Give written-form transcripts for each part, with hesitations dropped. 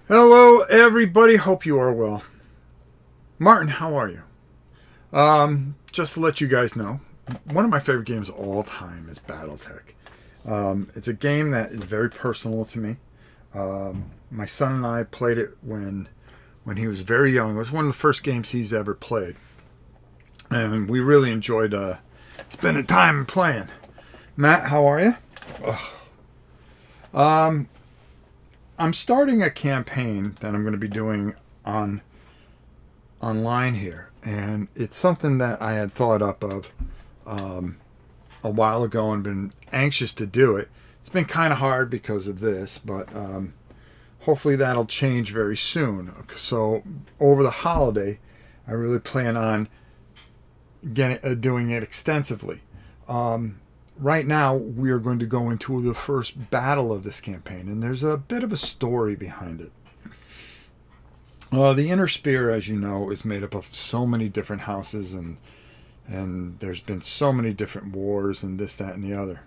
Hello, everybody. Hope you are well. Martin, how are you? Just to let you guys know, one of my favorite games of all time is Battletech. It's a game that is very personal to me. My son and I played it when he was very young. It was one of the first games he's ever played, and we really enjoyed spending time playing. Matt, how are you? I'm starting a campaign that I'm going to be doing online here, and it's something that I had thought up of a while ago and been anxious to do it. It's been kind of hard because of this, but hopefully that'll change very soon. So over the holiday, I really plan on doing it extensively. Right now, we are going to go into the first battle of this campaign, and there's a bit of a story behind it. The Inner Sphere, as you know, is made up of so many different houses, and there's been so many different wars and this, that, and the other.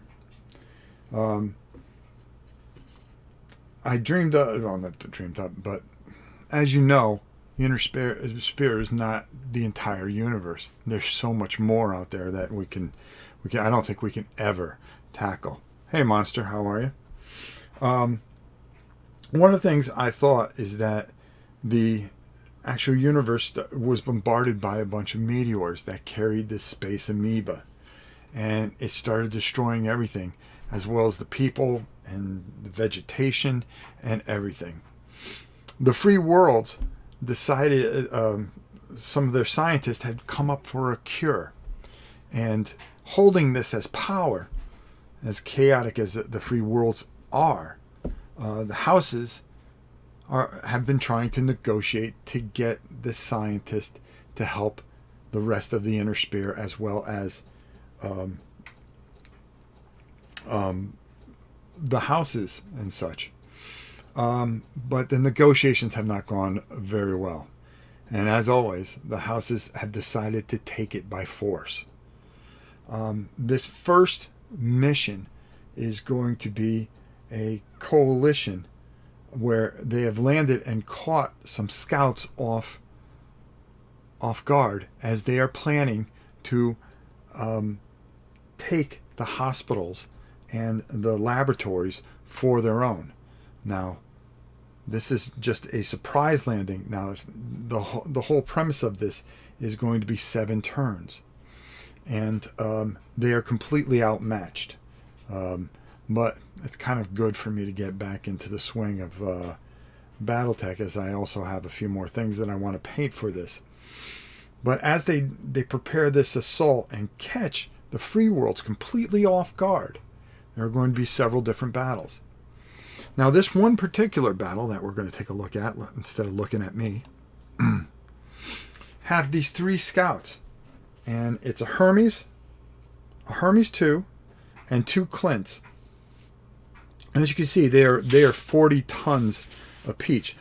I dreamed up, well, not dreamed up, but as you know, the Inner Sphere is not the entire universe. There's so much more out there that I don't think we can ever tackle. Hey, Monster, how are you? One of the things I thought is that the actual universe was bombarded by a bunch of meteors that carried this space amoeba, and it started destroying everything, as well as the people and the vegetation and everything. The free worlds decided, some of their scientists had come up for a cure, and holding this as power, as chaotic as the free worlds are, the houses have been trying to negotiate to get the scientist to help the rest of the Inner Sphere, as well as the houses and such. But the negotiations have not gone very well. And as always, the houses have decided to take it by force. This first mission is going to be a coalition where they have landed and caught some scouts off guard as they are planning to take the hospitals and the laboratories for their own. Now, this is just a surprise landing. Now, the whole premise of this is going to be 7 turns. And they are completely outmatched. But it's kind of good for me to get back into the swing of Battletech, as I also have a few more things that I want to paint for this. But as they prepare this assault and catch the free worlds completely off guard, there are going to be several different battles. Now, this one particular battle that we're going to take a look at, instead of looking at me, have these 3 scouts. And it's a Hermes 2, and 2 Clints. And as you can see, they are 40 tons apiece.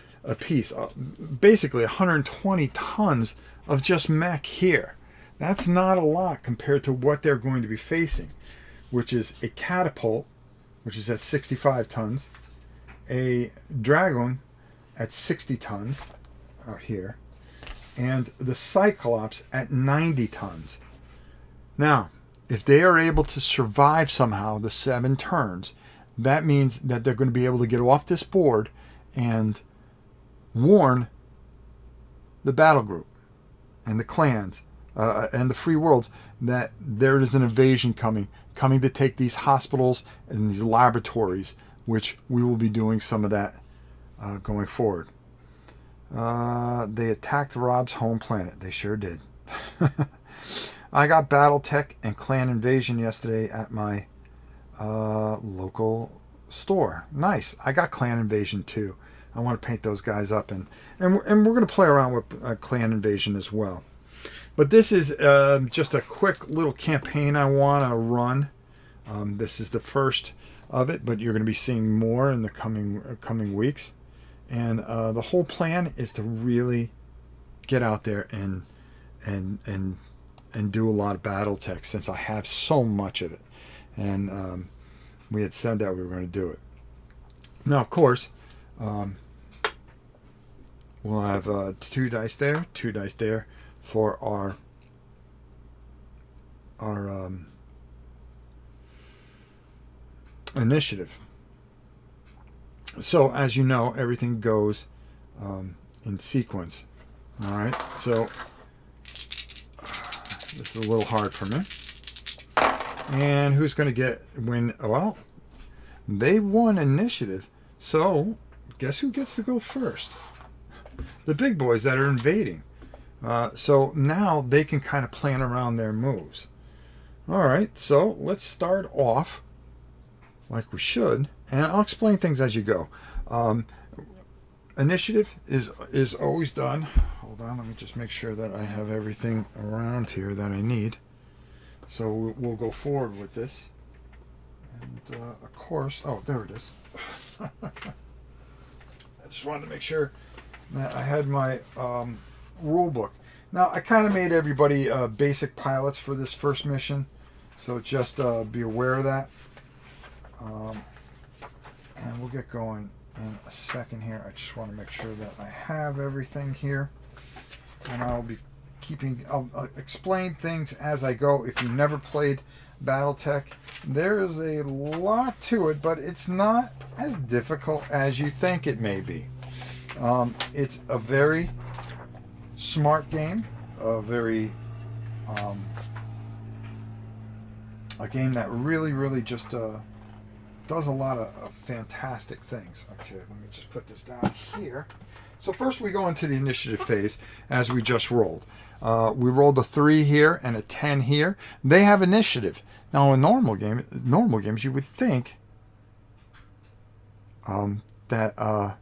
Basically 120 tons of just mech here. That's not a lot compared to what they're going to be facing, which is a catapult, which is at 65 tons, a dragon at 60 tons out here, and the Cyclops at 90 tons. Now, if they are able to survive somehow the 7 turns, that means that they're going to be able to get off this board and warn the battle group and the clans and the free worlds that there is an invasion coming to take these hospitals and these laboratories, which we will be doing some of that going forward. They attacked Rob's home planet. They sure did. I got Battletech and Clan Invasion yesterday at my local store. Nice. I got Clan Invasion too. I want to paint those guys up, and we're going to play around with Clan Invasion as well. But this is just a quick little campaign I want to run. This is the first of it, but you're going to be seeing more in the coming weeks. And the whole plan is to really get out there and do a lot of Battletech, since I have so much of it. And we had said that we were going to do it. Now, of course, we'll have 2 dice there, 2 dice there for our initiative. So as you know, everything goes in sequence. All right, so this is a little hard for me. And who's going to win? Well, they won initiative, so guess who gets to go first? The big boys that are invading. So now they can kind of plan around their moves. All right, so let's start off like we should, and I'll explain things as you go. Initiative is always done. Hold on, let me just make sure that I have everything around here that I need. So we'll go forward with this. And of course, oh, there it is. I just wanted to make sure that I had my rule book. Now, I kind of made everybody basic pilots for this first mission, so just be aware of that. And we'll get going in a second here. I just want to make sure that I have everything here, and I'll explain things as I go. If you've never played Battletech, there is a lot to it, but it's not as difficult as you think it may be. It's a very smart game, a game that really just does a lot of fantastic things. Okay, let me just put this down here. So first we go into the initiative phase as we just rolled. We rolled a 3 here and a 10 here. They have initiative. Now in normal games you would think that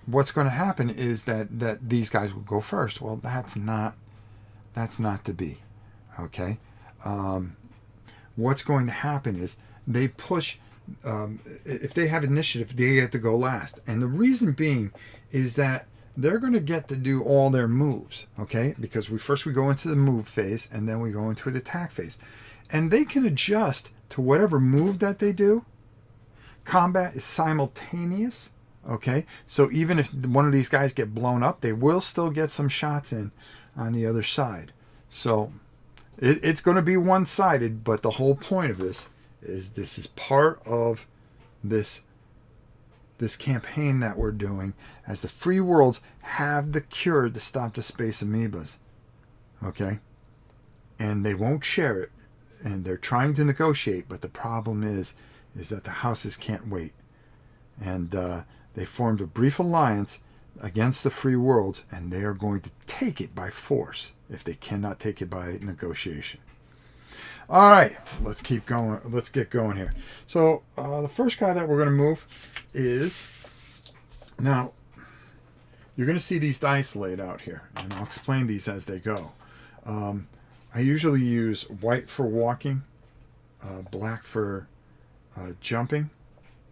what's going to happen is that these guys will go first. Well, that's not to be. Okay. What's going to happen is they push. If they have initiative, they get to go last, and the reason being is that they're going to get to do all their moves. Okay, because we go into the move phase, and then we go into the attack phase, and they can adjust to whatever move that they do. Combat is simultaneous. Okay, so even if one of these guys get blown up, they will still get some shots in on the other side. So it's going to be one-sided, but the whole point of this is part of this campaign that we're doing, as the free worlds have the cure to stop the space amoebas. Okay, and they won't share it, and they're trying to negotiate, but the problem is that the houses can't wait, and they formed a brief alliance against the free worlds, and they are going to take it by force if they cannot take it by negotiation. All right, let's keep going. Let's get going here. So the first guy that we're going to move is, now you're going to see these dice laid out here, and I'll explain these as they go. I usually use white for walking, black for jumping,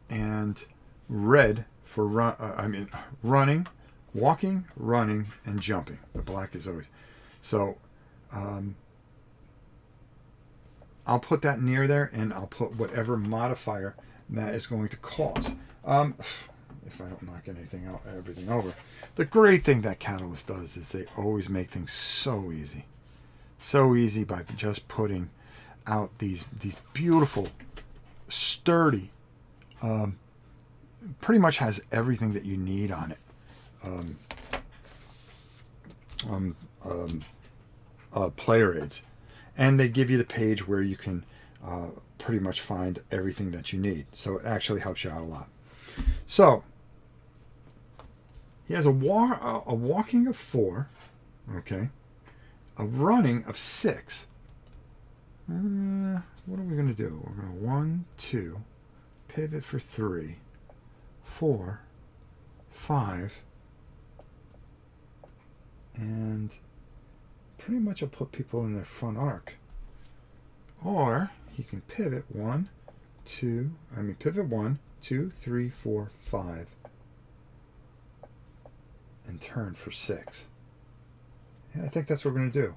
and red for running, walking, running, and jumping. The black is always so. I'll put that near there, and I'll put whatever modifier that is going to cause. If I don't knock everything over. The great thing that Catalyst does is they always make things so easy. So easy by just putting out these beautiful, sturdy, pretty much has everything that you need on it. Player aids. And they give you the page where you can pretty much find everything that you need. So it actually helps you out a lot. So he has a walking of 4, okay, a running of 6. What are we going to do? We're going to 1, 2, pivot for 3, 4, 5, and pretty much I'll put people in their front arc. Or he can pivot 1, 2, pivot 1, 2, 3, 4, 5, and turn for 6. Yeah, I think that's what we're going to do.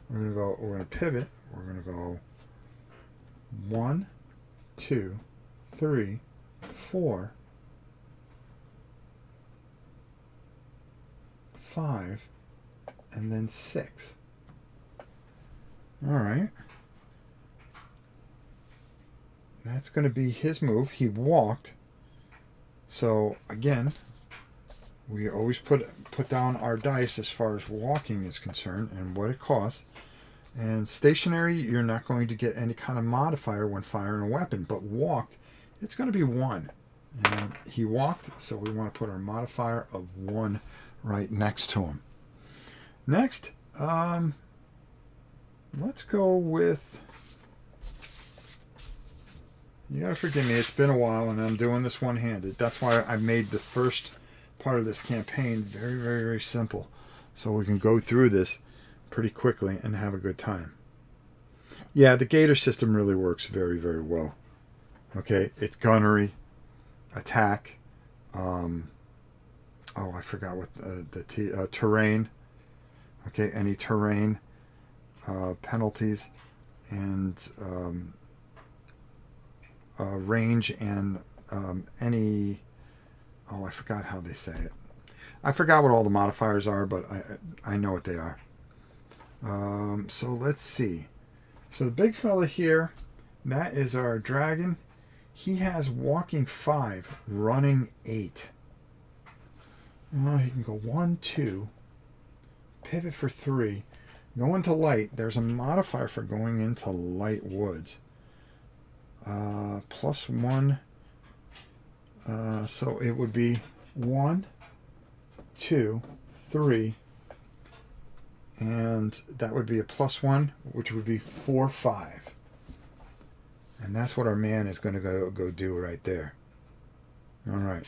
We're going to pivot. We're going to go 1, 2, 3, 4, 5, and then 6. All right. That's going to be his move. He walked. So again, we always put down our dice as far as walking is concerned and what it costs. And stationary, you're not going to get any kind of modifier when firing a weapon. But walked, it's going to be 1. And he walked, so we want to put our modifier of 1 right next to him. Next, let's go with... You gotta forgive me, it's been a while and I'm doing this one-handed. That's why I made the first part of this campaign very, very, very simple. So we can go through this pretty quickly and have a good time. Yeah, the gator system really works very, very well. Okay, it's gunnery, attack, oh, I forgot what terrain. Okay, any terrain, penalties, and range, and any... Oh, I forgot how they say it. I forgot what all the modifiers are, but I know what they are. So let's see. So the big fella here, that is our dragon. He has walking 5, running 8. Well, he can go 1, 2, pivot for 3, go into light. There's a modifier for going into light woods. Plus 1. So it would be 1, 2, 3, and that would be a plus 1, which would be 4, 5. And that's what our man is going to go do right there. All right.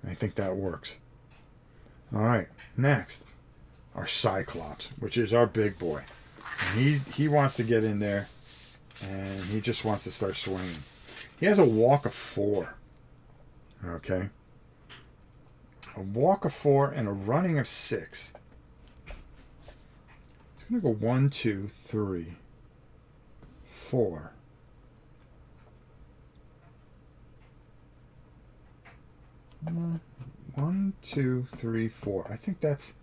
I think that works. All right. Next, our Cyclops, which is our big boy. And he wants to get in there, and he just wants to start swinging. He has a walk of 4. Okay. A walk of 4 and a running of 6. It's going to go 1, 2, 3, 4. One, 2, 3, 4. I think that's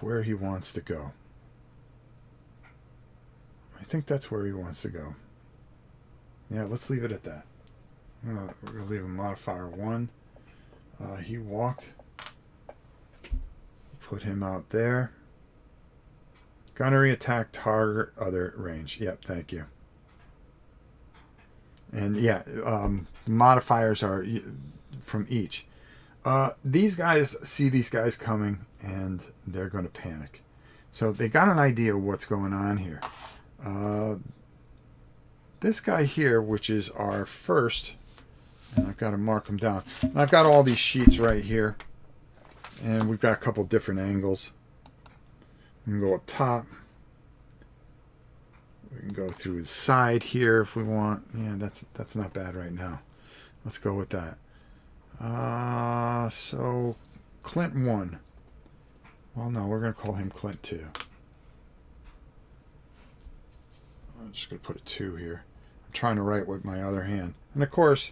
where he wants to go. I think that's where he wants to go. Yeah, let's leave it at that. We're going to leave a modifier 1. He walked. Put him out there. Gunnery, attack, target, other, range. Yep, thank you. And yeah, modifiers are from each. These guys see these guys coming and they're going to panic. So they got an idea of what's going on here. This guy here, which is our first, and I've got to mark them down. And I've got all these sheets right here. And we've got a couple different angles. We can go up top. We can go through the side here if we want. Yeah, that's not bad right now. Let's go with that. So Clint 1. Well, no, we're going to call him Clint 2. I'm just going to put a 2 here. I'm trying to write with my other hand. And of course,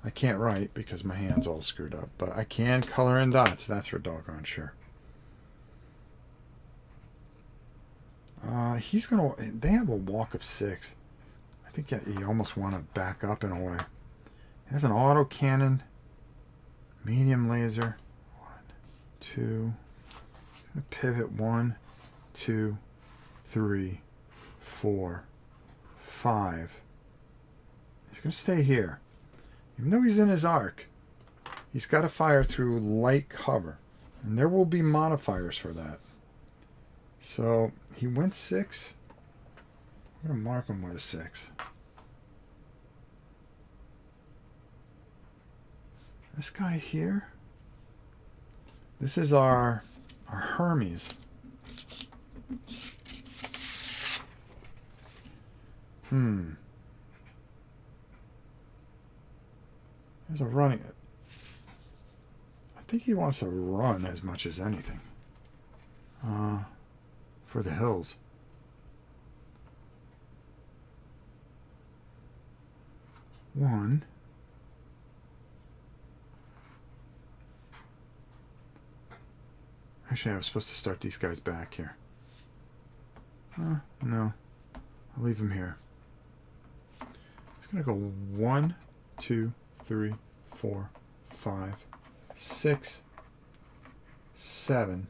I can't write because my hand's all screwed up. But I can color in dots. That's for doggone sure. He's going to... They have a walk of 6. I think you almost want to back up in a way. He has an auto cannon. Medium laser. 1, 2... Pivot 1, 2, 3, 4, 5. He's going to stay here. Even though he's in his arc, he's got to fire through light cover. And there will be modifiers for that. So he went 6. I'm going to mark him with a 6. This guy here. This is our Hermes. There's a running. I think he wants to run as much as anything. For the hills. One. Actually, I was supposed to start these guys back here. No. I'll leave them here. It's going to go 1, 2, 3, 4, 5, 6, 7,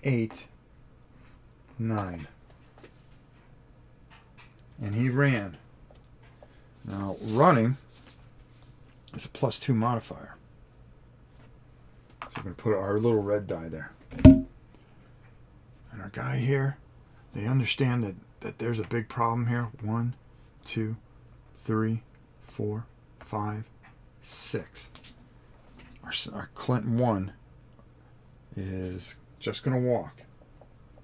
8, 9. And he ran. Now, running is a +2 modifier. So we're going to put our little red die there. And our guy here, they understand that there's a big problem here. 1, 2, 3, 4, 5, 6. Our Clint 1 is just going to walk.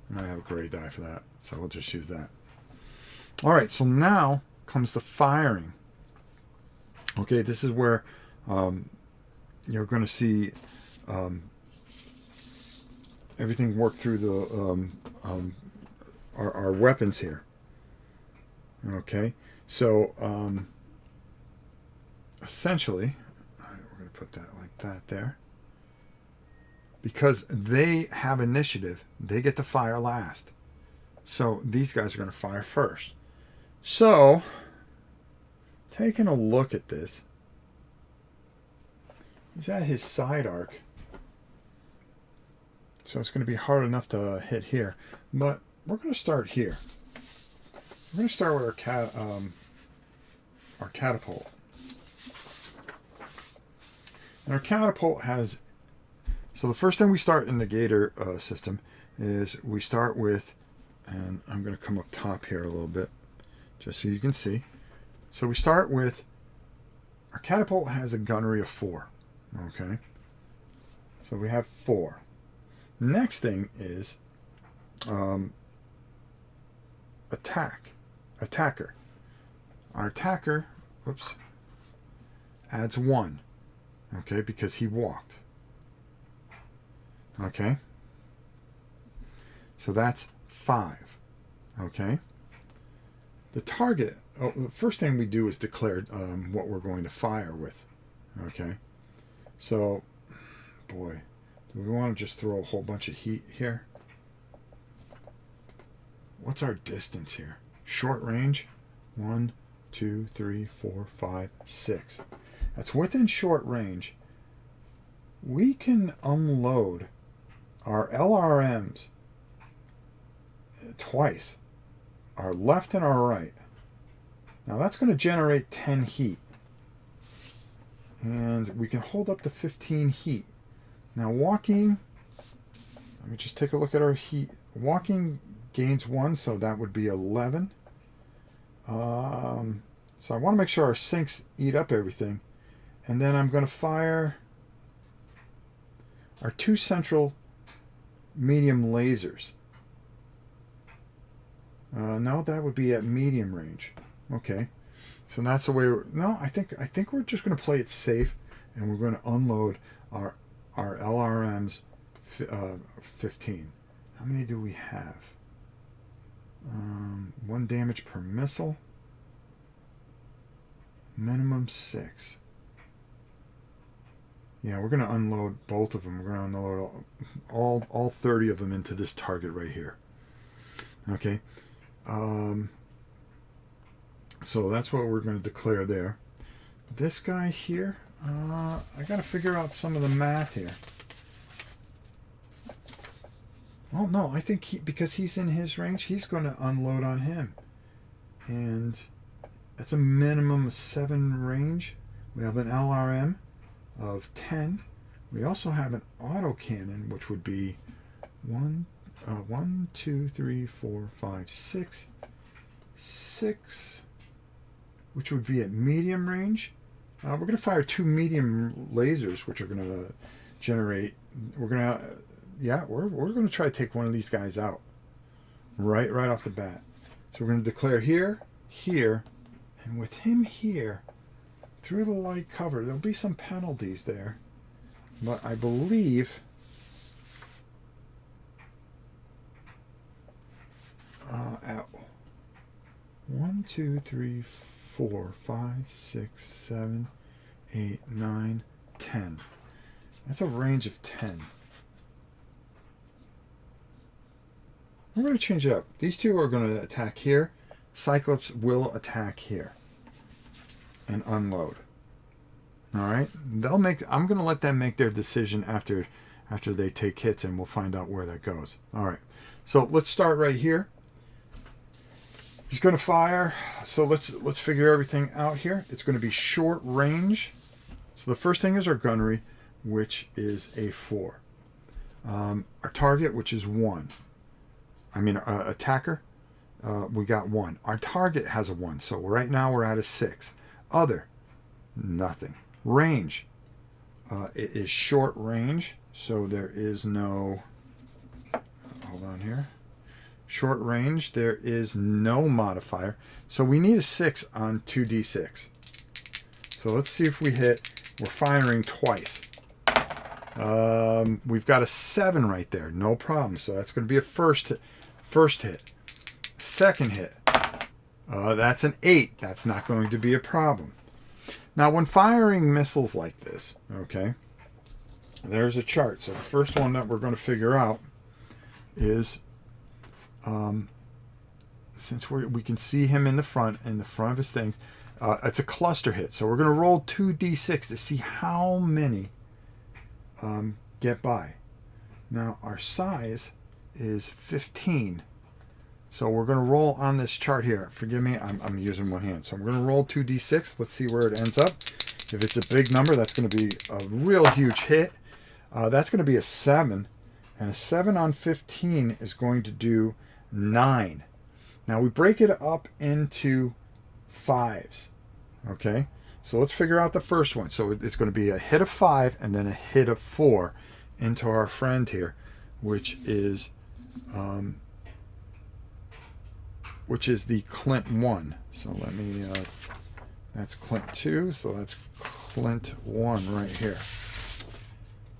And I have a gray die for that, so we'll just use that. All right, so now comes the firing. Okay, this is where you're going to see everything work through the our weapons here. Okay, so essentially, all right, we're going to put that like that there. Because they have initiative, they get to fire last. So these guys are going to fire first. So, taking a look at this, he's at his side arc. So it's going to be hard enough to hit here. But we're going to start here. We're going to start with our catapult. And our catapult has... So the first thing we start in the Gator system is we start with... And I'm going to come up top here a little bit, just so you can see. So we start with... Our catapult has a gunnery of 4. Okay? So we have 4. Next thing is attacker. Our attacker, oops, adds 1. Okay, because he walked. Okay? So that's 5. Okay? The target, the first thing we do is declare what we're going to fire with. Okay? So, boy, do we want to just throw a whole bunch of heat here? What's our distance here? Short range? 1, 2, 3, 4, 5, 6. That's within short range. We can unload our LRMs twice. Our left and our right. Now that's going to generate 10 heat. And we can hold up to 15 heat. Now walking, let me just take a look at our heat. Walking gains 1, so that would be 11. So I want to make sure our sinks eat up everything. And then I'm going to fire our 2 central medium lasers. No, that would be at medium range. Okay. So that's the way no, I think we're just going to play it safe, and we're going to unload our LRMs 15. How many do we have? 1 damage per missile. Minimum 6. Yeah, we're going to unload both of them. We're going to unload all 30 of them into this target right here. Okay. So that's what we're going to declare there. This guy here, I got to figure out some of the math here. Oh no, I think because he's in his range, he's going to unload on him. And that's a minimum of 7 range. We have an LRM of 10. We also have an autocannon, which would be 1, 2, 3, 4, 5, 6, 6, which would be at medium range. We're going to fire 2 medium lasers, which are going to generate. We're going to try to take one of these guys out right off the bat. So we're going to declare here, and with him here, through the light cover, there'll be some penalties there, but I believe. 1, 2, 3, 4, 5, 6, 7, 8, 9, 10. That's a range of 10. We're going to change it up. These two are going to attack here. Cyclops will attack here and unload. All right. They'll make. I'm going to let them make their decision after they take hits, and we'll find out where that goes. All right. So let's start right here. He's going to fire. So let's figure everything out here. It's going to be short range. So the first thing is our gunnery, which is a 4. Our target, which is 1. Attacker, we got 1. Our target has a 1, so right now we're at a 6. Other, nothing. Range, it is short range, so there is no, hold on here. Short range, there is no modifier, so we need a 6 on 2d6. So let's see if we hit. We're firing twice. We've got a 7 right there, no problem. So that's going to be a first hit. Second hit, that's an 8. That's not going to be a problem. Now, when firing missiles like this, okay, there's a chart. So the first one that we're going to figure out is, since we can see him in the front of his things, it's a cluster hit. So we're going to roll 2d6 to see how many get by. Now, our size is 15. So we're going to roll on this chart here. Forgive me, I'm using one hand. So I'm going to roll 2d6. Let's see where it ends up. If it's a big number, that's going to be a real huge hit. That's going to be a 7. And a 7 on 15 is going to do 9. Now we break it up into 5s. Okay? So let's figure out the first one. So it's going to be a hit of 5 and then a hit of 4 into our friend here, which is the Clint 1. So let me, that's Clint 2, so that's Clint 1 right here.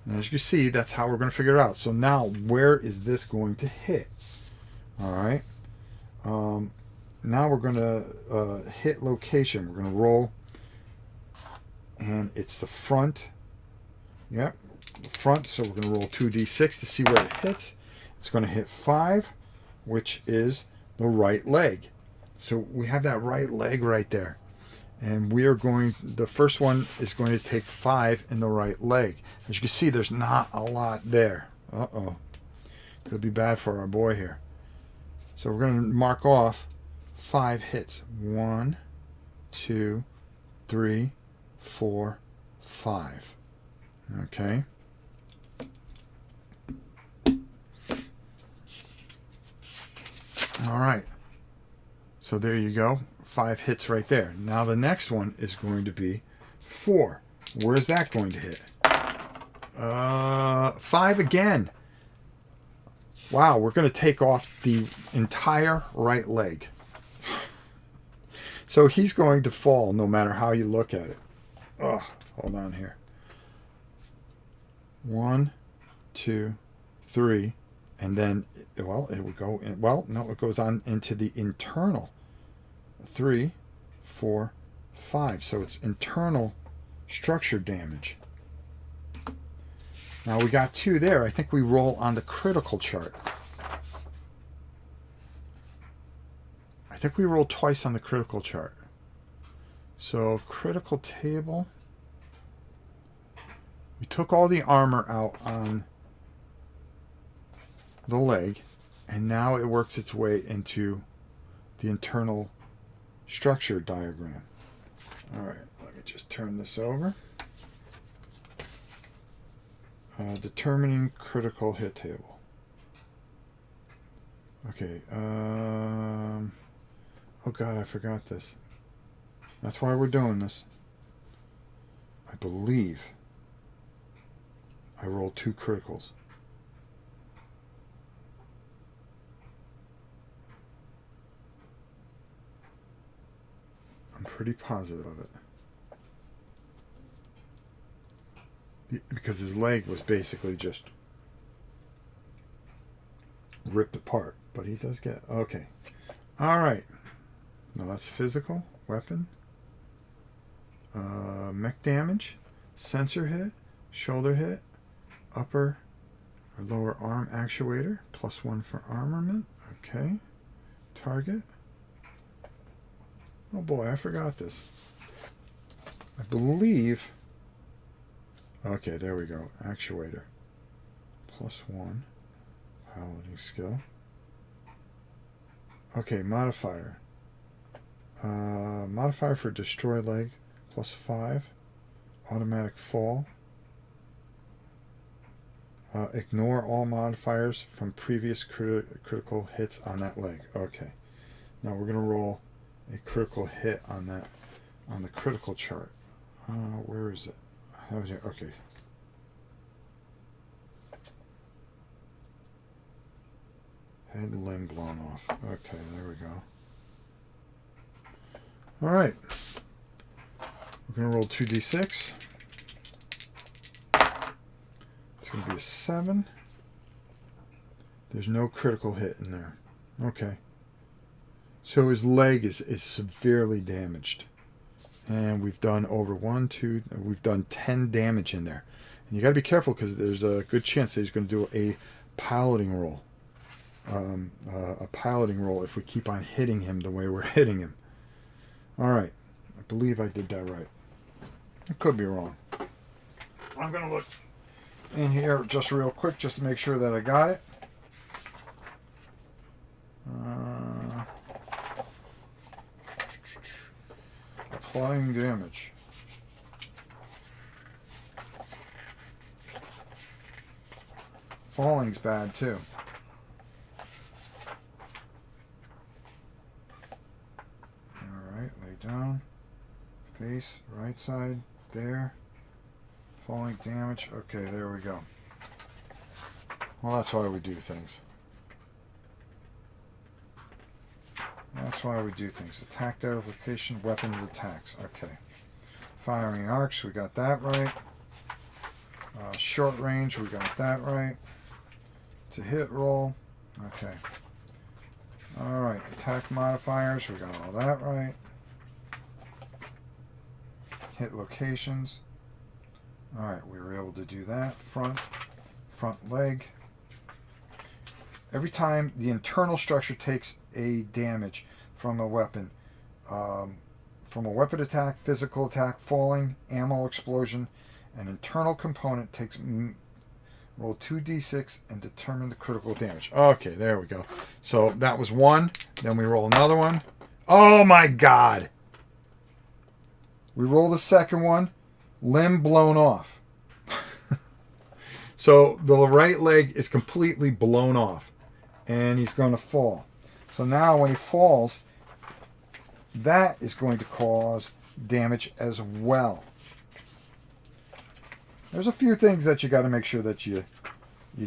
And as you can see, that's how we're going to figure it out. So now, where is this going to hit? All right. Now we're going to hit location. We're going to roll, and it's the front. Yep, the front. So we're going to roll 2d6 to see where it hits. It's going to hit 5, which is the right leg. So we have that right leg right there. And we are going, the first one is going to take 5 in the right leg. As you can see, there's not a lot there. Uh-oh. Could be bad for our boy here. So we're going to mark off 5 hits. 1, 2, 3, 4, 5. Okay. All right. So there you go. 5 hits right there. Now the next one is going to be 4. Where's that going to hit? 5 again. Wow, we're going to take off the entire right leg. So he's going to fall no matter how you look at it. Oh, hold on here. 1, 2, 3, and then, well, it would go, well, no, it goes on into the internal. 3, 4, 5. So it's internal structure damage. Now we got 2 there. I think we roll on the critical chart. I think we roll twice on the critical chart. So critical table. We took all the armor out on the leg, and now it works its way into the internal structure diagram. All right, let me just turn this over. Determining critical hit table. Okay. Oh God, I forgot this. That's why we're doing this. I believe I rolled 2 criticals. I'm pretty positive of it. Because his leg was basically just ripped apart. But he does get... Okay. Alright. Now that's physical. Weapon. Mech damage. Sensor hit. Shoulder hit. upper or lower arm actuator, +1 for armament. Okay. Target. Oh boy, I forgot this. I believe. Okay, there we go. Actuator. +1. Piloting skill. Okay, modifier. Modifier for destroy leg, +5. Automatic fall. Ignore all modifiers from previous critical hits on that leg. Okay. Now we're going to roll a critical hit on that, on the critical chart. Where is it? I have it here. Okay. Head and limb blown off. Okay, there we go. All right. We're going to roll 2d6. It's going to be a 7. There's no critical hit in there. Okay. So his leg is severely damaged. And we've done over we've done 10 damage in there. And you got to be careful because there's a good chance that he's going to do a piloting roll. A piloting roll if we keep on hitting him the way we're hitting him. Alright. I believe I did that right. I could be wrong. I'm going to look in here just real quick just to make sure that I got it. Applying damage. Falling's bad too. Alright, lay down. Face, right side, there. Falling damage. Okay, there we go. Well, that's why we do things. That's why we do things. Attack identification, weapons, attacks. Okay. Firing arcs, we got that right. Short range, we got that right. To hit roll. Okay. Alright, attack modifiers, we got all that right. Hit locations. Alright, we were able to do that. Front leg. Every time the internal structure takes a damage from a weapon attack, physical attack, falling, ammo explosion, an internal component takes roll 2d6 and determine the critical damage. Okay, there we go. So that was 1. Then we roll another one. Oh my god! We roll the second one. Limb blown off. So the right leg is completely blown off. And he's going to fall. So now when he falls, that is going to cause damage as well. There's a few things that you got to make sure that you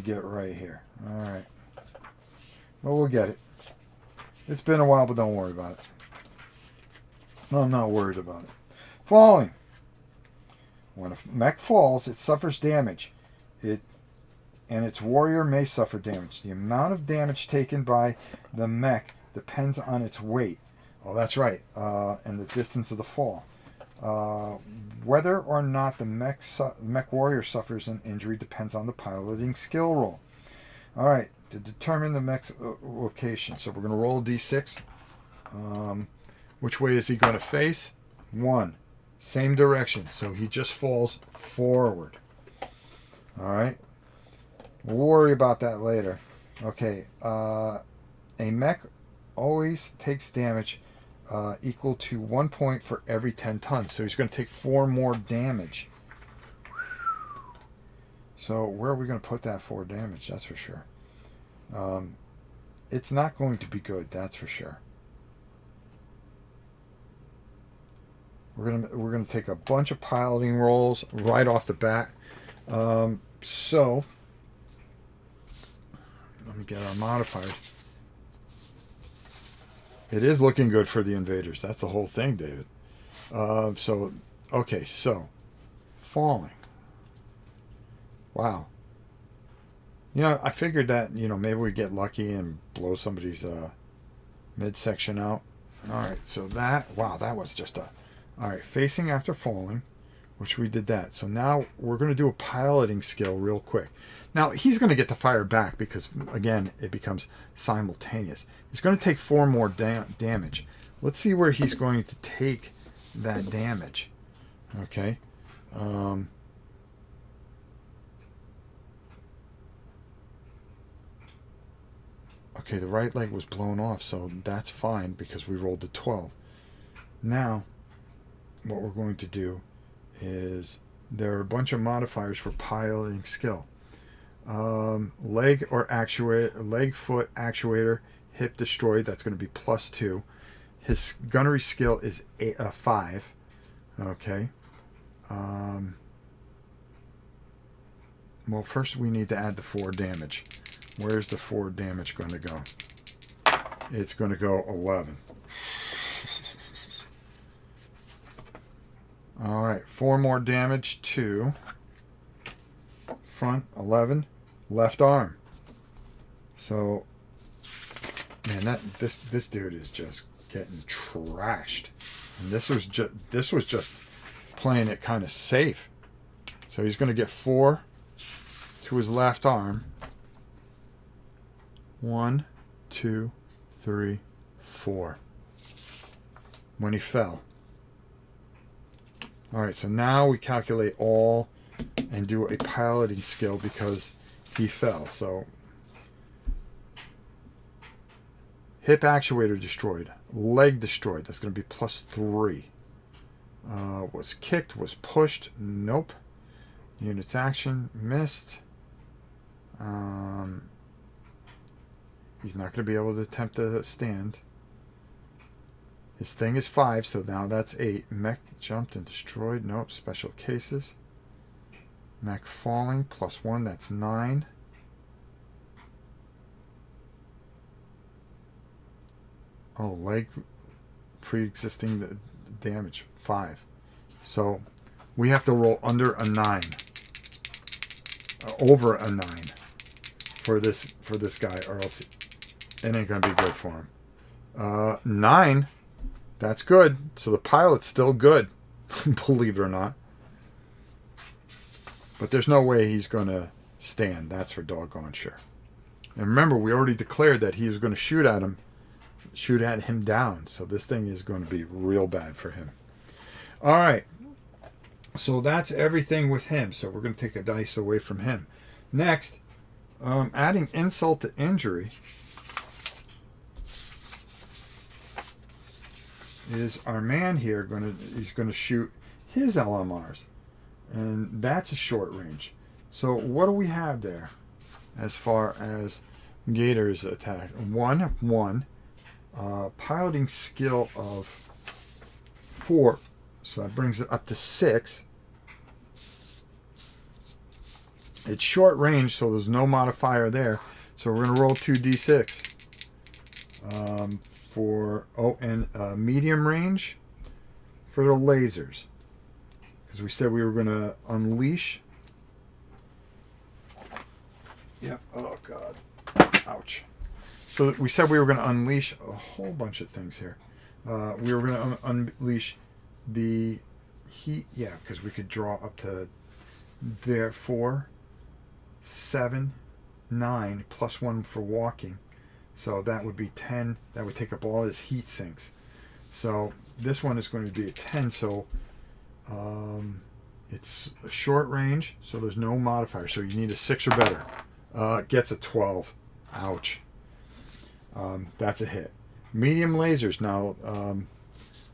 get right here. All right. Well, we'll get it. It's been a while, but don't worry about it. No, I'm not worried about it. Falling. When a mech falls, it suffers damage. And its warrior may suffer damage. The amount of damage taken by the mech depends on its weight. Oh, that's right. And the distance of the fall. Whether or not the mech warrior suffers an injury depends on the piloting skill roll. All right, to determine the mech's location. So we're going to roll a d6. Which way is he going to face? 1. Same direction. So he just falls forward. All right. We'll worry about that later. Okay. A mech always takes damage equal to 1 point for every 10 tons. So he's going to take 4 more damage. So where are we going to put that 4 damage? That's for sure. It's not going to be good. That's for sure. We're gonna take a bunch of piloting rolls right off the bat. So let me get our modifiers. It is looking good for the invaders. That's the whole thing, David. So falling. Wow. You know, I figured that, maybe we get lucky and blow somebody's midsection out. All right, so that was just a... All right, facing after falling. which we did that. So now we're going to do a piloting skill real quick. Now he's going to get to fire back because, again, it becomes simultaneous. He's going to take 4 more damage. Let's see where he's going to take that damage. Okay. Okay, the right leg was blown off, so that's fine because we rolled a 12. Now, what we're going to do is there are a bunch of modifiers for piloting skill. Leg or actuator, leg, foot, actuator, hip destroyed. That's going to be +2. His gunnery skill is 5. Okay. Well, first we need to add the 4 damage. Where's the 4 damage going to go? It's going to go 11. All right, 4 more damage to front, 11, left arm. So, man, this dude is just getting trashed. And this was just playing it kind of safe. So he's going to get 4 to his left arm. 1, 2, 3, 4. When he fell. All right, so now we calculate all and do a piloting skill because he fell. So hip actuator destroyed, leg destroyed. That's going to be +3. Was kicked, was pushed. Nope. Units action missed. He's not going to be able to attempt to stand. His thing is 5, so now that's 8. Mech jumped and destroyed. Nope. Special cases. Mech falling +1. That's 9. Oh, leg pre-existing damage 5. So we have to roll under a 9, over a 9 for this guy, or else it ain't gonna be good for him. 9. That's good. So the pilot's still good, believe it or not. But there's no way he's going to stand. That's for doggone sure. And remember, we already declared that he was going to shoot at him down. So this thing is going to be real bad for him. All right. So that's everything with him. So we're going to take a dice away from him. Next, adding insult to injury is our man here he's going to shoot his LMRs, and that's a short range. So what do we have there as far as Gator's attack? 1, piloting skill of 4, so that brings it up to 6. It's short range, so there's no modifier there, so we're going to roll 2d6. Medium range for the lasers, because we said we were going to unleash. Yeah. Oh God. Ouch. So we said we were going to unleash a whole bunch of things here. We were going to unleash the heat. Yeah, because we could draw up to there 4, 7, 9 +1 for walking. So that would be 10. That would take up all his heat sinks. So this one is going to be a 10. So it's a short range. So there's no modifier. So you need a 6 or better. Gets a 12. Ouch. That's a hit. Medium lasers. Now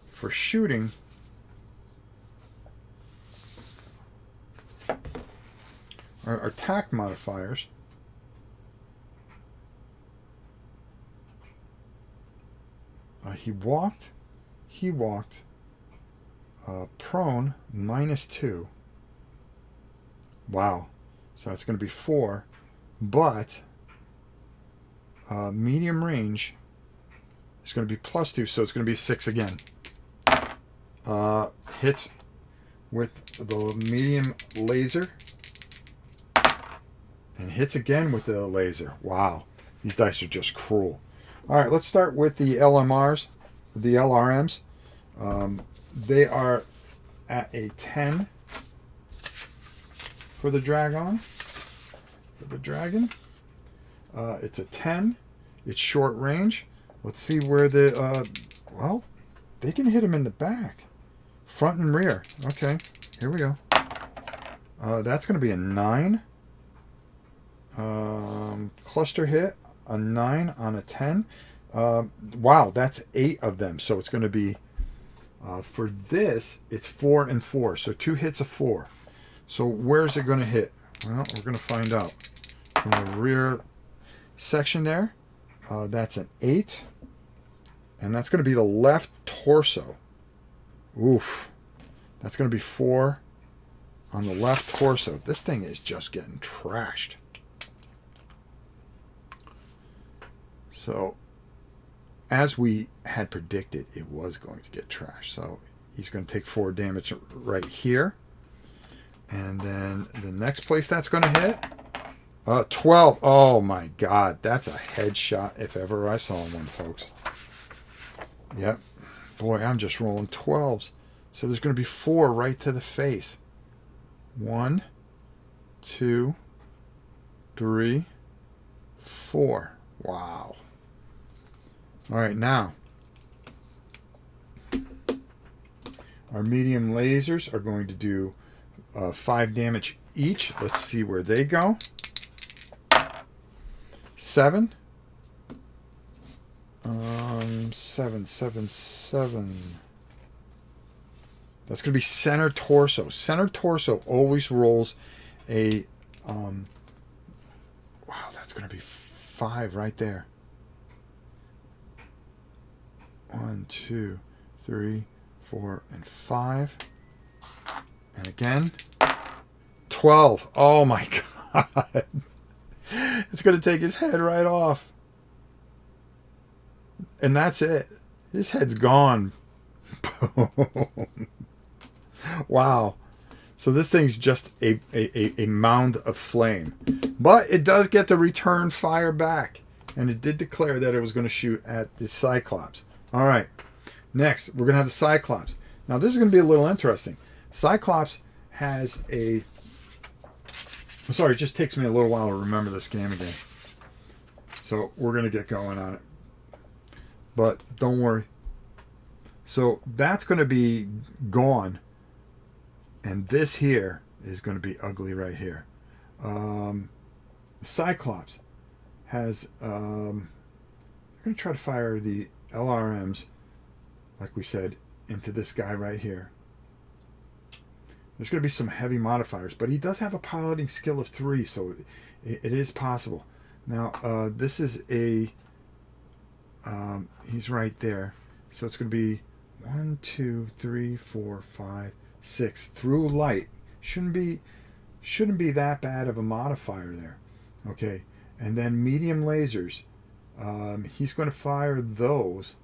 for shooting, our attack modifiers. He walked prone -2. Wow. So that's going to be 4. But medium range is going to be +2, so it's going to be 6 again. Hits with the medium laser. And hits again with the laser. Wow. These dice are just cruel. All right, let's start with the LMRs, the LRMs. They are at a 10. for the dragon. It's a 10. It's short range. Let's see where the well, they can hit him in the back, front and rear. Okay, here we go. That's going to be a 9. Cluster hit, a 9 on a 10. Wow, that's 8 of them. So it's going to be, for this, it's 4 and 4. So 2 hits of 4. So where's it going to hit? Well, we're going to find out. From the rear section there, that's an 8. And that's going to be the left torso. Oof. That's going to be 4 on the left torso. This thing is just getting trashed. So, as we had predicted, it was going to get trashed. So, he's going to take 4 damage right here. And then the next place that's going to hit, 12. Oh my God, that's a headshot if ever I saw one, folks. Yep. Boy, I'm just rolling 12s. So there's going to be 4 right to the face. 1, 2, 3, 4. Wow. All right, now our medium lasers are going to do 5 damage each. Let's see where they go. 7. 7, 7, 7. That's going to be center torso. Center torso always rolls a wow, that's going to be 5 right there. 1, 2, 3, 4, and 5. And again, 12. Oh my God. It's going to take his head right off. And that's it. His head's gone. Wow. So this thing's just a mound of flame. But it does get the return fire back. And it did declare that it was going to shoot at the Cyclops. All right. Next, we're going to have the Cyclops. Now, this is going to be a little interesting. Cyclops has a... I'm sorry, it just takes me a little while to remember this game again. So we're going to get going on it. But don't worry. So that's going to be gone. And this here is going to be ugly right here. Cyclops has... I'm going to try to fire the LRMs, like we said, into this guy right here. There's going to be some heavy modifiers, but he does have a piloting skill of 3, so it is possible. Now, this is a... he's right there. So it's going to be 1, 2, 3, 4, 5, 6. Through light. Shouldn't be that bad of a modifier there. Okay. And then medium lasers. He's going to fire those.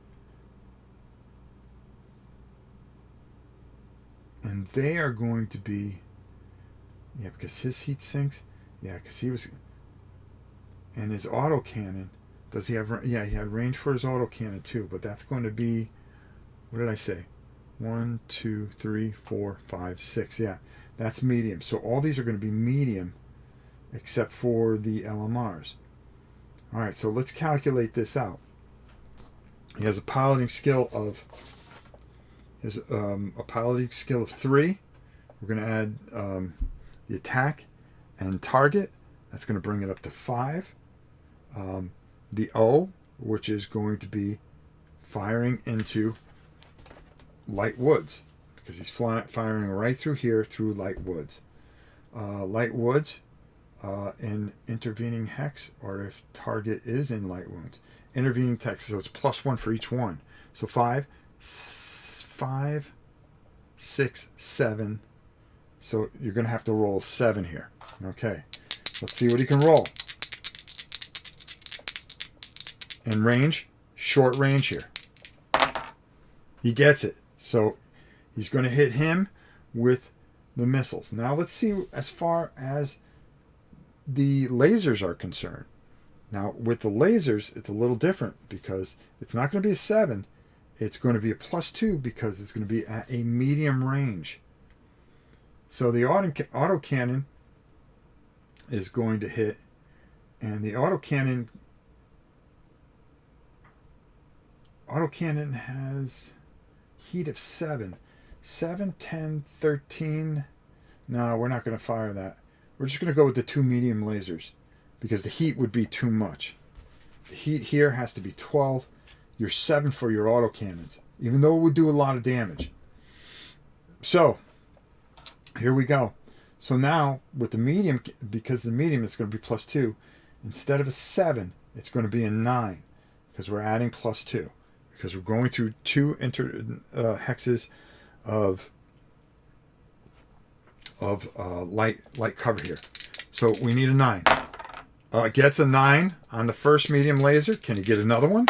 And they are going to be... Yeah, because his heat sinks. Yeah, because he was... And his autocannon... Does he have... Yeah, he had range for his autocannon too. But that's going to be... What did I say? 1, 2, 3, 4, 5, 6. Yeah, that's medium. So all these are going to be medium except for the LMRs. All right, so let's calculate this out. He has a piloting skill of... a piloting skill of 3. We're going to add the attack and target. That's going to bring it up to 5. The O, which is going to be firing into light woods, because he's firing right through here through light woods. Light woods in intervening hex, or if target is in light wounds. Intervening text, so it's +1 for each one. So 5, 6, 7. So you're going to have to roll 7 here. Okay. Let's see what he can roll. In range, short range here. He gets it. So he's going to hit him with the missiles. Now let's see as far as the lasers are concerned. Now with the lasers, it's a little different because it's not going to be a 7. It's going to be a +2 because it's going to be at a medium range. So the autocannon is going to hit, and the autocannon has heat of 7. 7, 10, 13. No, we're not going to fire that. We're just going to go with the 2 medium lasers because the heat would be too much. The heat here has to be 12. You're 7 for your autocannons, even though it would do a lot of damage. So, here we go. So now, with the medium, because the medium is going to be +2, instead of a 7, it's going to be a 9, because we're adding +2. Because we're going through 2 hexes of light cover here. So we need a 9. It gets a 9 on the first medium laser. Can he get another one?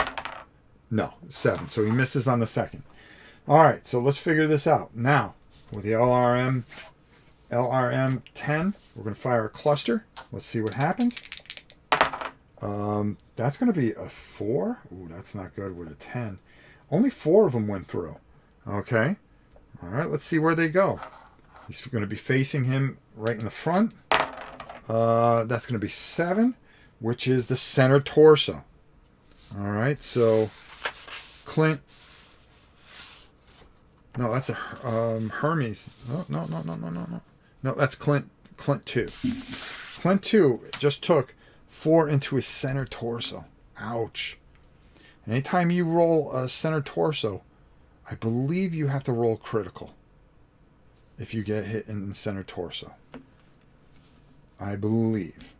No, 7. So he misses on the second. All right, so let's figure this out. Now, with the LRM 10, we're going to fire a cluster. Let's see what happens. That's going to be a 4. Ooh, that's not good with a 10. Only 4 of them went through. Okay. All right, let's see where they go. He's going to be facing him right in the front. That's going to be 7, which is the center torso. All right, so Clint. No, that's a Hermes. Oh, no. No, that's Clint 2. Clint 2 just took 4 into his center torso. Ouch. And anytime you roll a center torso, I believe you have to roll critical if you get hit in the center torso. I believe.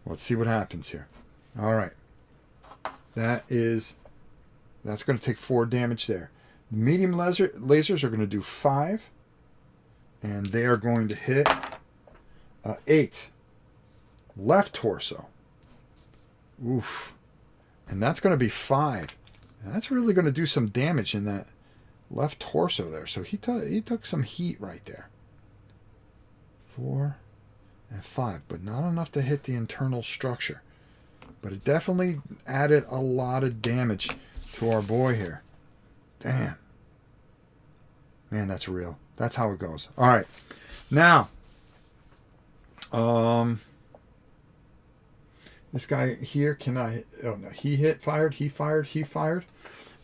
Let's see what happens here. All right. That's going to take 4 damage there. The medium lasers are going to do 5. And they are going to hit 8. Left torso. Oof. And that's going to be 5. And that's really going to do some damage in that left torso there. So he took some heat right there. 4 and 5. But not enough to hit the internal structure. But it definitely added a lot of damage to our boy here. Damn. Man, that's real. That's how it goes. All right. Now, this guy here cannot hit. Oh, no. He fired.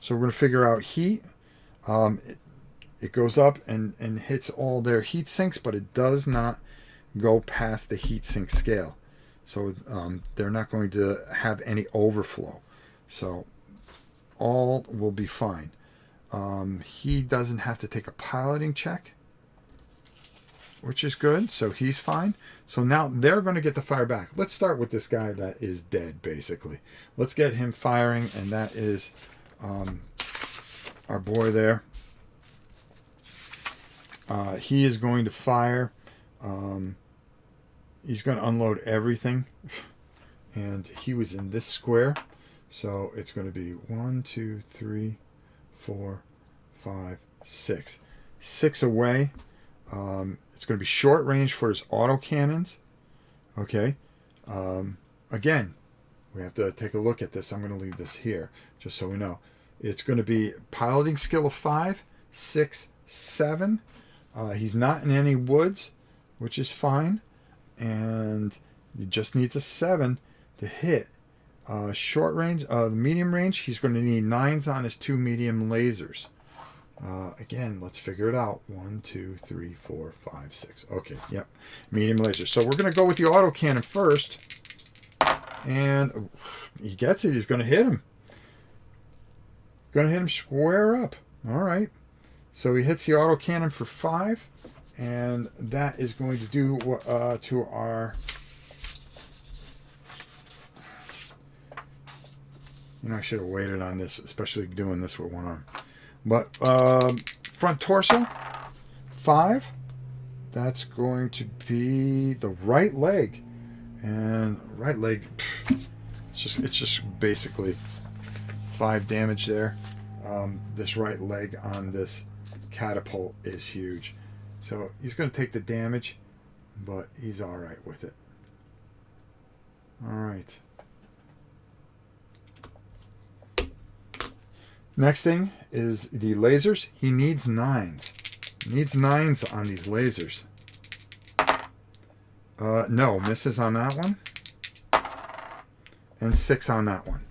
So we're going to figure out heat. It goes up and hits all their heat sinks, but it does not go past the heat sink scale. So they're not going to have any overflow. So all will be fine. He doesn't have to take a piloting check, which is good. So he's fine. So now they're going to get the fire back. Let's start with this guy that is dead, basically. Let's get him firing, and that is our boy there. He is going to fire. He's going to unload everything. And he was in this square. So it's going to be 1, 2, 3, 4, 5, 6. 6 away. It's going to be short range for his autocannons. Okay. Again, we have to take a look at this. I'm going to leave this here just so we know. It's going to be piloting skill of 5, 6, 7. He's not in any woods, which is fine. And he just needs a 7 to hit. Short range, the medium range, he's going to need 9s on his 2 medium lasers. Again, let's figure it out. 1, 2, 3, 4, 5, 6. Okay, yep. Medium laser. So we're going to go with the autocannon first. And he gets it. He's going to hit him. Going to hit him square up. All right. So he hits the autocannon for 5. And that is going to do to our... I should have waited on this, especially doing this with one arm. But front torso, 5. That's going to be the right leg. And right leg, it's just basically 5 damage there. This right leg on this catapult is huge. So he's going to take the damage, but he's all right with it. All right. Next thing is the lasers. He needs 9s. He needs 9s on these lasers. No, misses on that one. And 6 on that one.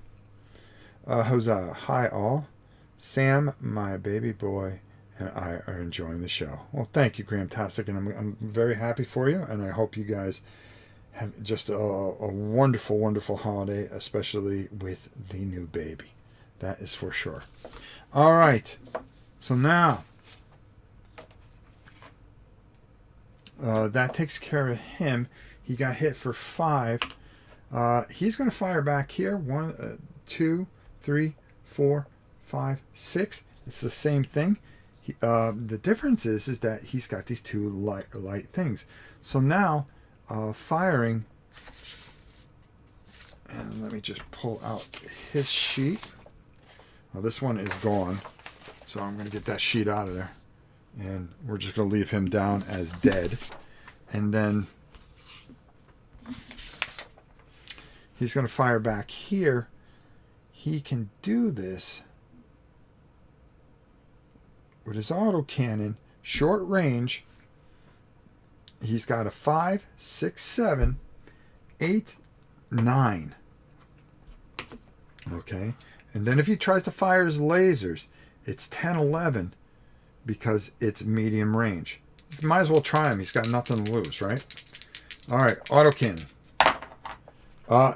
Jose, hi all. Sam, my baby boy, and I are enjoying the show. Well, thank you, Gramtastic, and I'm very happy for you, and I hope you guys have just a wonderful, wonderful holiday, especially with the new baby. That is for sure. All right. So now, that takes care of him. He got hit for 5. He's going to fire back here. 1, 2, 3, 4, 5, 6. It's the same thing. The difference is that he's got these 2 light things. So now, firing, and let me just pull out his sheet. Well, this one is gone, so I'm going to get that sheet out of there, and we're just going to leave him down as dead. And then he's going to fire back here. He can do this with his autocannon, short range. He's got a 5, 6, 7, 8, 9. Okay. And then if he tries to fire his lasers, it's 10, 11 because it's medium range. Might as well try him. He's got nothing to lose, right? All right, autocannon.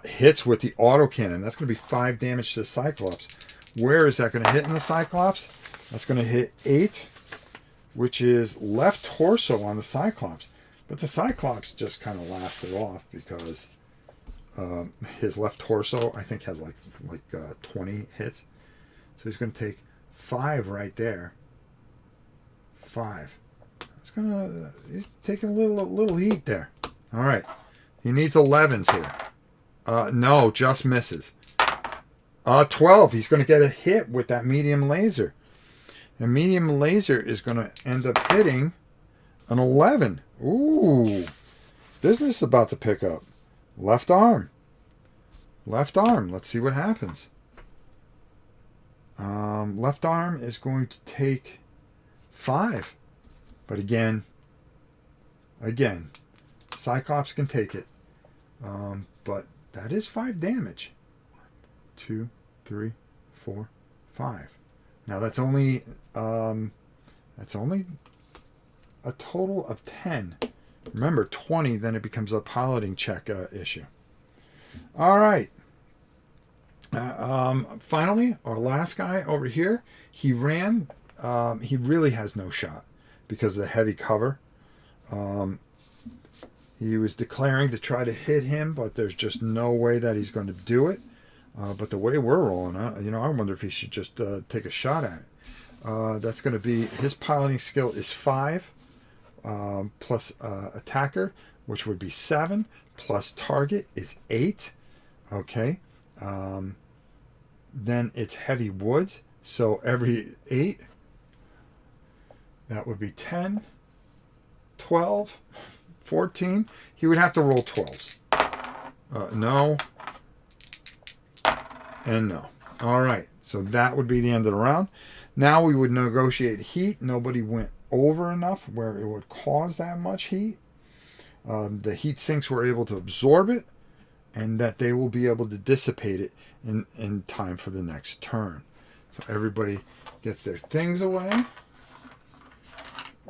Hits with the autocannon. That's going to be 5 damage to the Cyclops. Where is that going to hit in the Cyclops? That's going to hit 8, which is left torso on the Cyclops. But the Cyclops just kind of laughs it off because his left torso, I think, has like 20 hits. So he's going to take 5 right there. 5. He's taking a little heat there. All right. He needs 11s here. No, just misses. 12. He's going to get a hit with that medium laser. The medium laser is going to end up hitting an 11. Ooh. Business is about to pick up. Left arm. Left arm. Let's see what happens. Left arm is going to take 5. But again, Cyclops can take it. But that is 5 damage. 1, 2, 3, 4, 5. Now that's only a total of 10. Remember, 20, then it becomes a piloting check issue. All right. Finally, our last guy over here, he ran. He really has no shot because of the heavy cover. He was declaring to try to hit him, but there's just no way that he's going to do it. But the way we're rolling, I wonder if he should just take a shot at it. That's going to be, his piloting skill is 5, plus attacker, which would be 7, plus target is 8. Okay. Then it's heavy woods. So every 8, that would be 10, 12, 14. He would have to roll 12s. No. And no. All right. So that would be the end of the round. Now we would negotiate heat. Nobody went over enough where it would cause that much heat. The heat sinks were able to absorb it, and that they will be able to dissipate it in time for the next turn. So everybody gets their things away.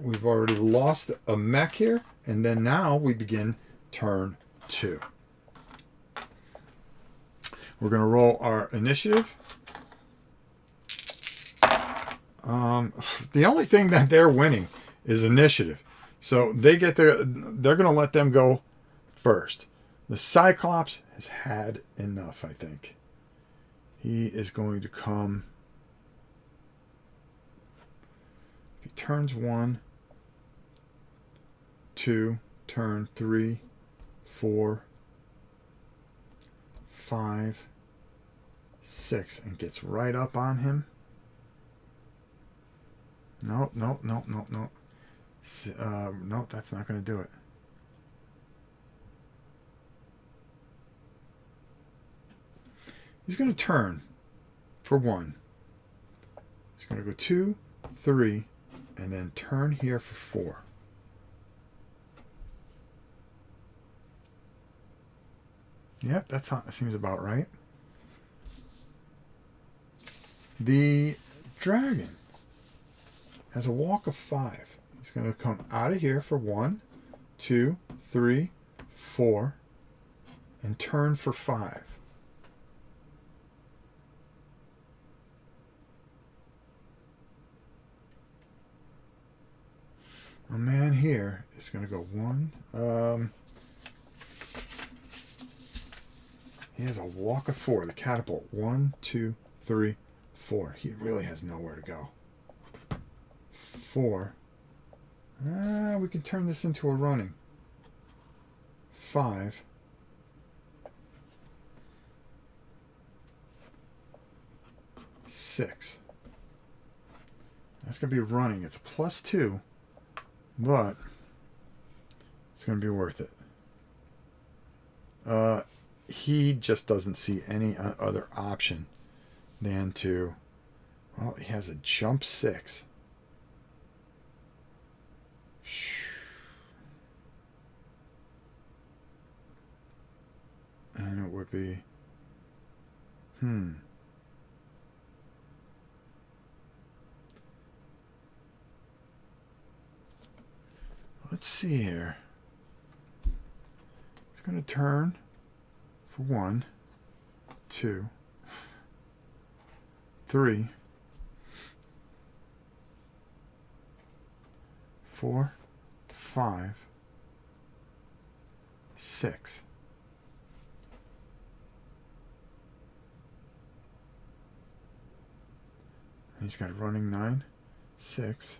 We've already lost a mech here, and then now we begin turn 2. We're going to roll our initiative. The only thing that they're winning is initiative. So they're going to let them go first. The Cyclops has had enough, I think. He is going to come. If he turns 1, 2, turn 3, 4, 5, 6, and gets right up on him. No. No, that's not going to do it. He's going to turn for 1. He's going to go 2, 3, and then turn here for 4. Yeah, that seems about right. The dragon has a walk of 5. He's going to come out of here for 1, 2, 3, 4, and turn for 5. A man here is going to go 1. He has a walk of 4. The catapult. 1, 2, 3, 4. He really has nowhere to go. 4. We can turn this into a running. 5. 6. That's going to be running. It's a +2, but it's going to be worth it. He just doesn't see any other option than to... Well, he has a jump 6. And it would be... Let's see here. It's going to turn for 1, 2, 3, 4, 5, 6. And he's got a running 9, 6.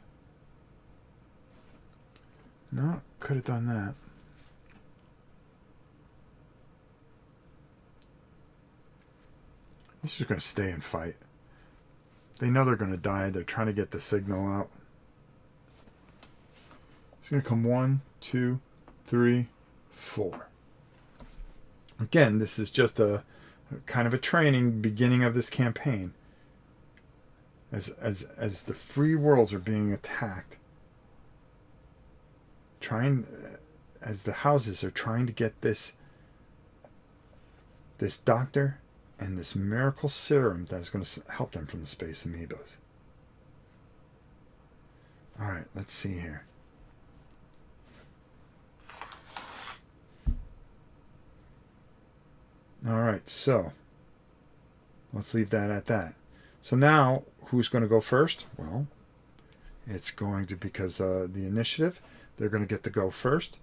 No, could have done that. He's just going to stay and fight. They know they're going to die. They're trying to get the signal out. He's going to come 1, 2, 3, 4. Again, this is just a kind of a training beginning of this campaign. As the free worlds are being attacked, as the houses are trying to get this doctor and this miracle serum that's going to help them from the space amoebas. All right, let's see here. All right, so let's leave that at that. So now, who's going to go first? Well, it's going to, because the initiative, they're going to get to go first.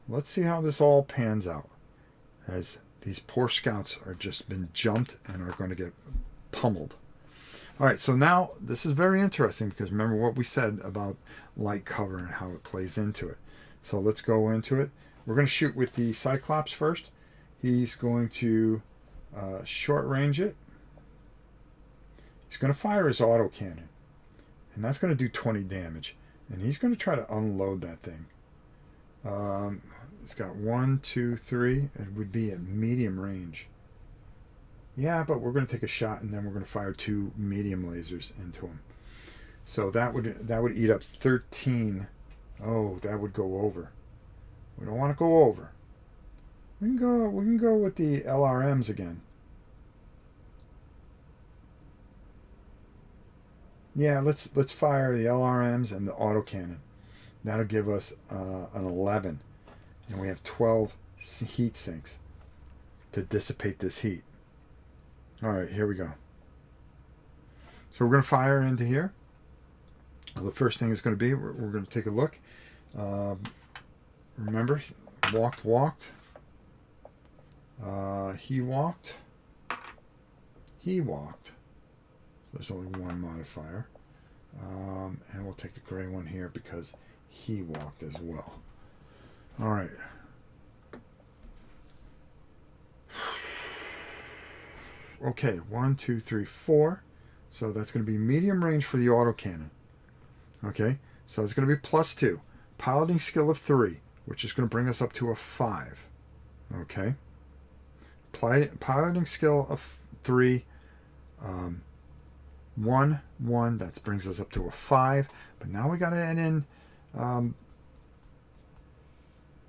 Let's see how this all pans out, as these poor scouts are just been jumped and are going to get pummeled. All right, so now this is very interesting, because remember what we said about light cover and how it plays into it. So let's go into it. We're going to shoot with the Cyclops first. He's going to short range it. He's going to fire his autocannon, and that's going to do 20 damage. And he's going to try to unload that thing. It's got 1, 2, 3. It would be at medium range. Yeah, but we're going to take a shot, and then we're going to fire 2 medium lasers into him. So that would eat up 13. Oh, that would go over. We don't want to go over. We can go with the LRMs again. Yeah, let's fire the LRMs and the autocannon. That'll give us an 11. And we have 12 heat sinks to dissipate this heat. All right, here we go. So we're going to fire into here. The first thing is going to be, we're going to take a look. Remember, walked. He walked. So there's only one modifier. And we'll take the gray one here because he walked as well. All right. Okay, 1, 2, 3, 4. So that's going to be medium range for the autocannon. Okay, so it's going to be +2. Piloting skill of 3, which is going to bring us up to a 5. Okay. Piloting skill of 3, 1, 1. That brings us up to a 5. But now we got to add in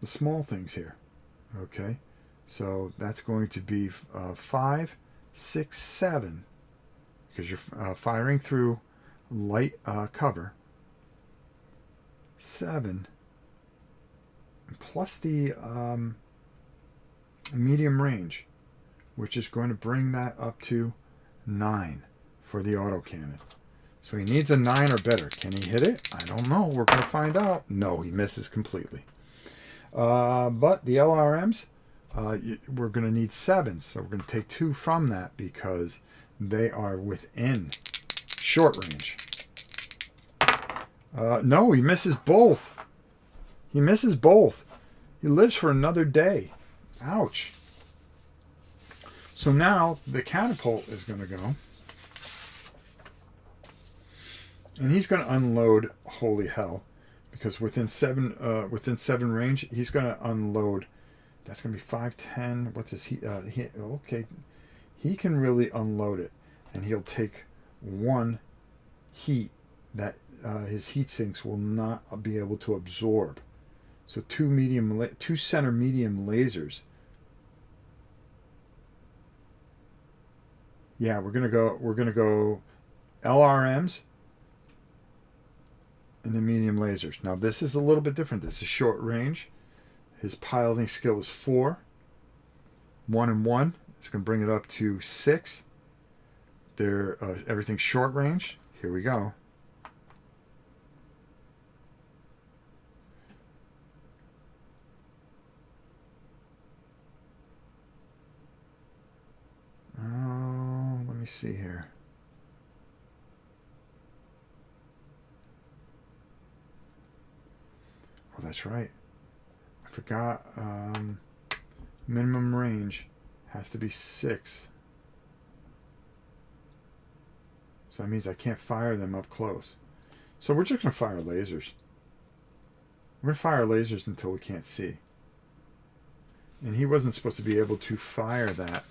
the small things here. Okay. So that's going to be 5, 6, 7, because you're firing through light cover. 7 plus the medium range, which is going to bring that up to 9 for the autocannon. So he needs a 9 or better. Can he hit it? I don't know. We're going to find out. No, he misses completely. But the LRMs, we're going to need 7s. So we're going to take 2 from that because they are within short range. No, he misses both. He misses both. He lives for another day. Ouch. So now the catapult is going to go. And he's going to unload, holy hell, because within 7 range, he's going to unload. That's going to be 5, 10. What's his heat? Okay, he can really unload it, and he'll take 1 heat that his heat sinks will not be able to absorb. So 2 center medium lasers. Yeah, we're gonna go LRMs and the medium lasers. Now this is a little bit different. This is short range. His piloting skill is 4. 1 and 1. It's gonna bring it up to 6. Everything's short range. Here we go. Let me see here. Oh, that's right. I forgot. Minimum range has to be 6. So that means I can't fire them up close. So we're just going to fire lasers. We're going to fire lasers until we can't see. And he wasn't supposed to be able to fire that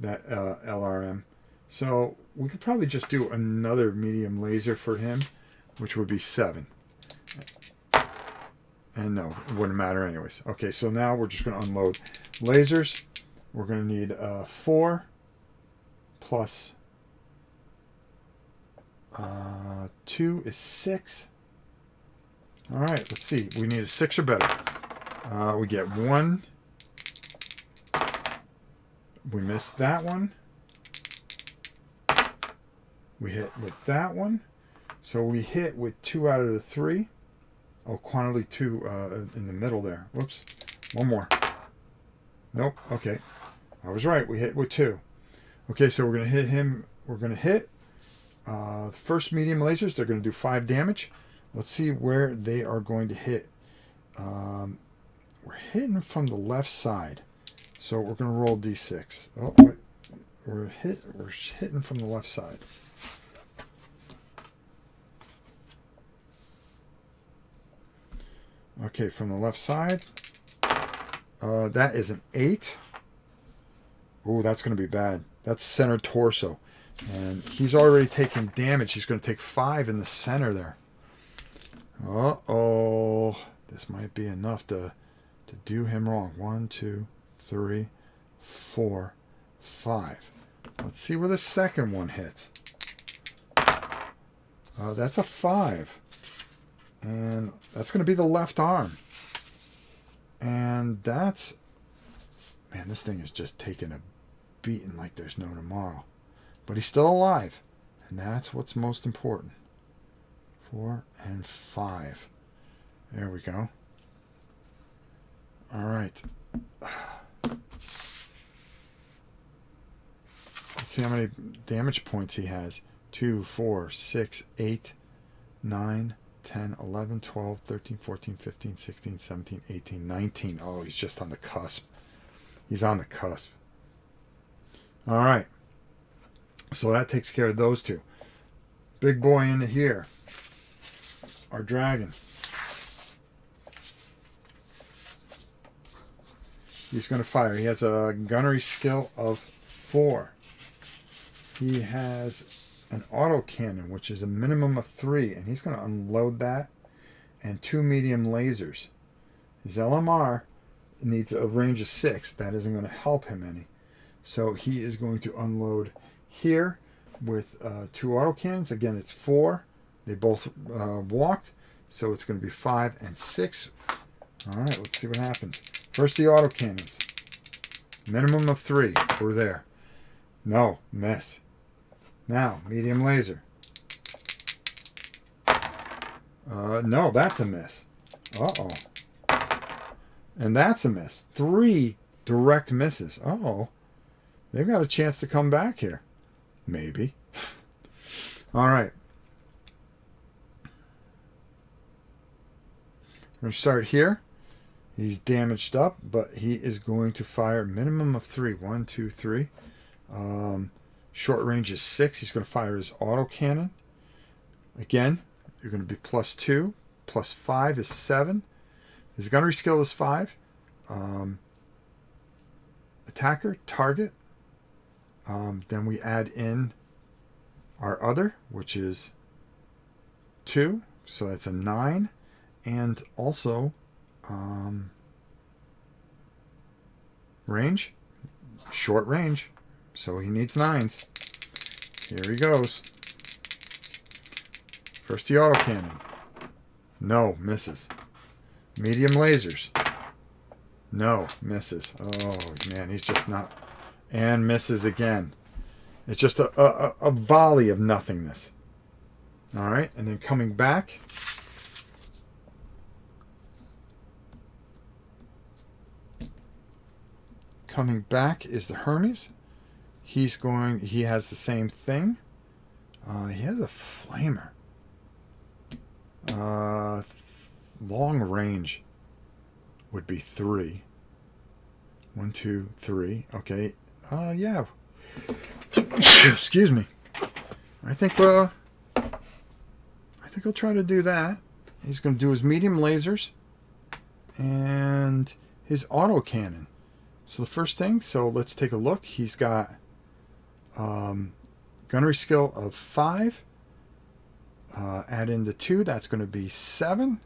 LRM. So we could probably just do another medium laser for him, which would be 7. And no, it wouldn't matter anyways. Okay, so now we're just going to unload lasers. We're going to need 4 plus 2 is 6. All right, let's see. We need a 6 or better. We get 1. We missed that one. We hit with that one. So we hit with 2 out of the 3. Oh, quantity 2 in the middle there. Whoops. One more. Nope. Okay. I was right. We hit with 2. Okay, so we're going to hit him. We're going to hit the first medium lasers. They're going to do 5 damage. Let's see where they are going to hit. We're hitting from the left side. So we're going to roll d6. Oh, wait. We're hitting from the left side. Okay, from the left side. That is an 8. Oh, that's going to be bad. That's center torso. And he's already taken damage. He's going to take 5 in the center there. Uh-oh. This might be enough to do him wrong. 1, 2, 3, 4, 5. Let's see where the second one hits. That's a 5. And that's going to be the left arm. And that's... Man, this thing is just taking a beating like there's no tomorrow. But he's still alive. And that's what's most important. 4 and 5. There we go. All right. Let's see how many damage points he has. 2, 4, 6, 8, 9, 10, 11, 12, 13, 14, 15, 16, 17, 18, 19. Oh, he's just on the cusp. He's on the cusp. All right. So that takes care of those 2. Big boy in here. Our dragon. He's going to fire. He has a gunnery skill of 4. He has an autocannon, which is a minimum of 3, and he's going to unload that, and 2 medium lasers. His LMR needs a range of 6. That isn't going to help him any. So he is going to unload here with 2 autocannons. Again, it's 4. They both walked. So it's going to be 5 and 6. All right, let's see what happens. First, the autocannons. Minimum of 3. We're there. No, miss. Now, medium laser. No, that's a miss. Uh-oh. And that's a miss. 3 direct misses. Uh-oh. They've got a chance to come back here. Maybe. All right. We're going to start here. He's damaged up, but he is going to fire minimum of 3. 1, 2, 3. Short range is 6. He's going to fire his autocannon. Again, you're going to be +2. +5 is 7. His gunnery skill is 5. Attacker, target. Then we add in our other, which is 2. So that's a 9. And also range. Short range. So he needs 9s. Here he goes. First the autocannon. No, misses. Medium lasers. No, misses. Oh, man, he's just not... And misses again. It's just a volley of nothingness. All right, and then coming back... Coming back is the Hermes. He has the same thing. He has a flamer. Long range would be 3. 1, 2, 3. Okay. Yeah. Excuse me. I think he'll try to do that. He's going to do his medium lasers and his autocannon. So the first thing, so let's take a look. He's got gunnery skill of 5. Add in the 2, that's going to be 7.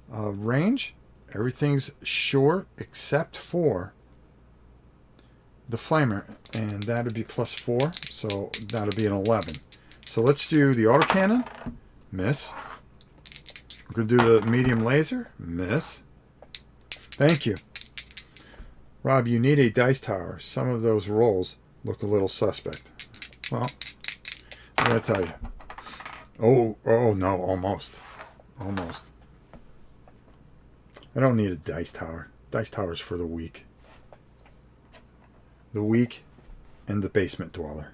Range, everything's short except for the flamer, and that would be +4, so that would be an 11. So let's do the autocannon. Miss. We're going to do the medium laser. Miss. Thank you. Rob, you need a dice tower. Some of those rolls look a little suspect. Well, I'm going to tell you. Oh no, almost. Almost. I don't need a dice tower. Dice tower's for the weak. The weak and the basement dweller.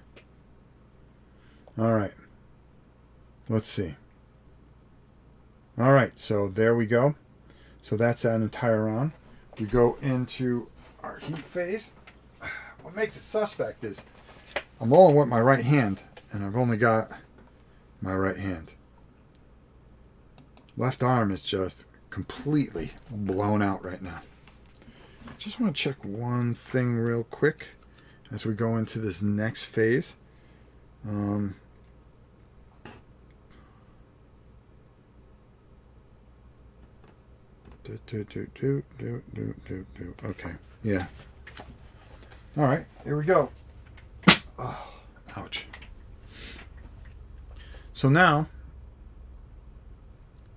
Alright. Let's see. Alright, so there we go. So that's that entire round. We go into our heat phase. What makes it suspect is I'm rolling with my right hand, and I've only got my right hand. Left arm is just completely blown out right now. Just want to check one thing real quick as we go into this next phase. Okay, yeah. All right, here we go. Oh, ouch. So now,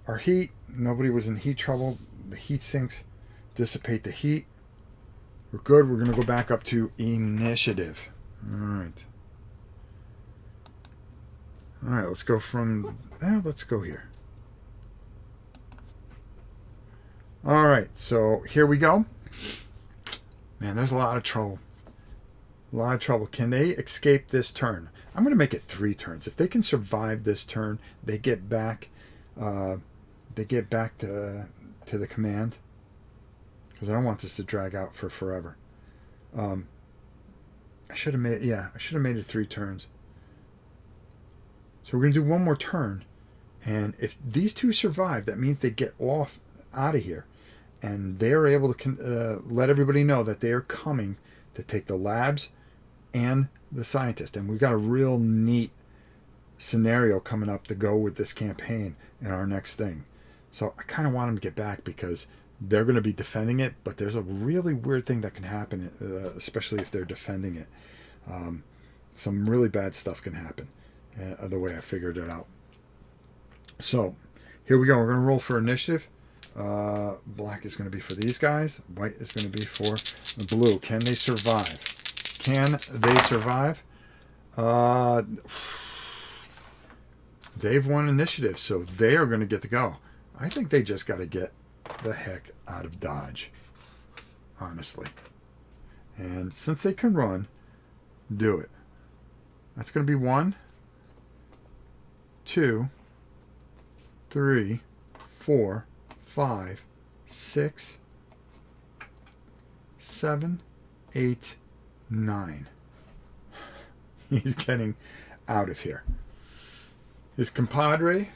our heat, nobody was in heat trouble. The heat sinks dissipate the heat. We're good. We're going to go back up to initiative. All right. All right, let's go from... let's go here. All right, so here we go. Man, there's a lot of trouble. A lot of trouble. Can they escape this turn? I'm going to make it 3 turns. If they can survive this turn, they get back. They get back to the command. Because I don't want this to drag out for forever. I should have made it 3 turns. So we're going to do one more turn, and if these 2 survive, that means they get out of here, and they're able to let everybody know that they are coming to take the labs and the scientist. And we've got a real neat scenario coming up to go with this campaign and our next thing. So I kind of want them to get back, because they're going to be defending it, but there's a really weird thing that can happen, especially if they're defending it. Some really bad stuff can happen, the way I figured it out. So here we go. We're going to roll for initiative. Black is going to be for these guys. White is going to be for the blue. Can they survive? Can they survive? They've won initiative, so they are going to get to go. I think they just got to get the heck out of Dodge, honestly. And since they can run, do it. That's going to be 1, 2, 3, 4, 5, 6, 7, 8, 9. He's getting out of here. His compadre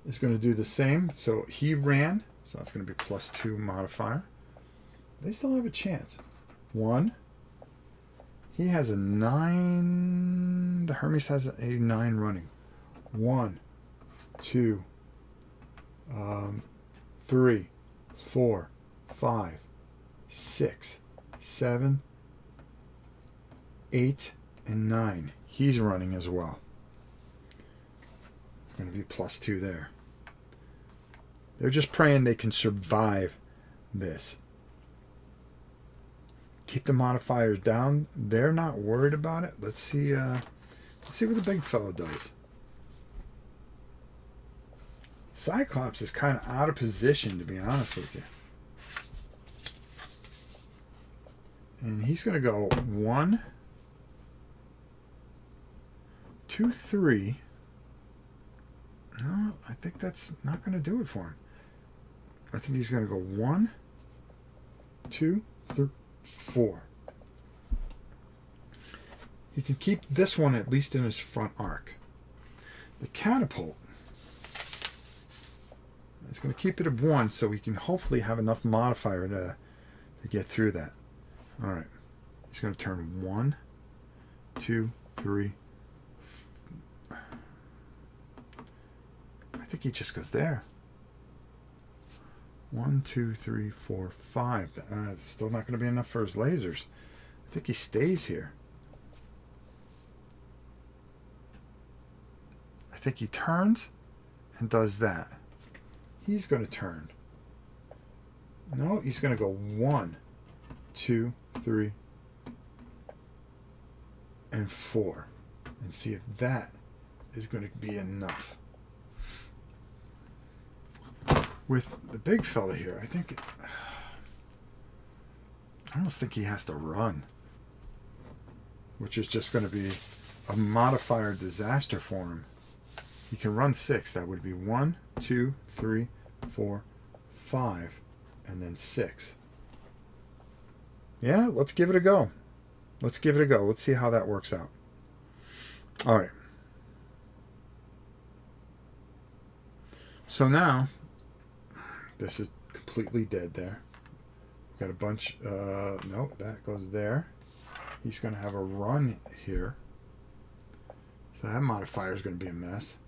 is going to do the same. So he ran. So that's going to be +2 modifier. They still have a chance. 1. He has a 9. The Hermes has a 9 running. 1, 2, 3, 4, 5, 6, 7, 8, and 9. He's running as well. It's going to be +2 there. They're just praying they can survive this. Keep the modifiers down. They're not worried about it. Let's see what the big fella does. Cyclops is kind of out of position, to be honest with you. And he's going to go 1, 2, 3. No, I think that's not going to do it for him. I think he's going to go 1, 2, 3, 4. He can keep this one at least in his front arc. The catapult is going to keep it at 1, so we can hopefully have enough modifier to get through that. All right. He's going to turn 1, 2, 3. I think he just goes there. 1, 2, 3, 4, 5. It's still not going to be enough for his lasers. I think he stays here. I think he turns and does that. He's going to turn. No, he's going to go 1, 2, 3, and 4. And see if that is going to be enough. With the big fella here, I almost think he has to run, which is just going to be a modifier disaster for him. He can run 6. That would be 1, 2, 3, 4, 5, and then 6. Yeah, let's give it a go. Let's give it a go. Let's see how that works out. All right. So now, this is completely dead there. Got a bunch. No, that goes there. He's going to have a run here. So that modifier is going to be a mess.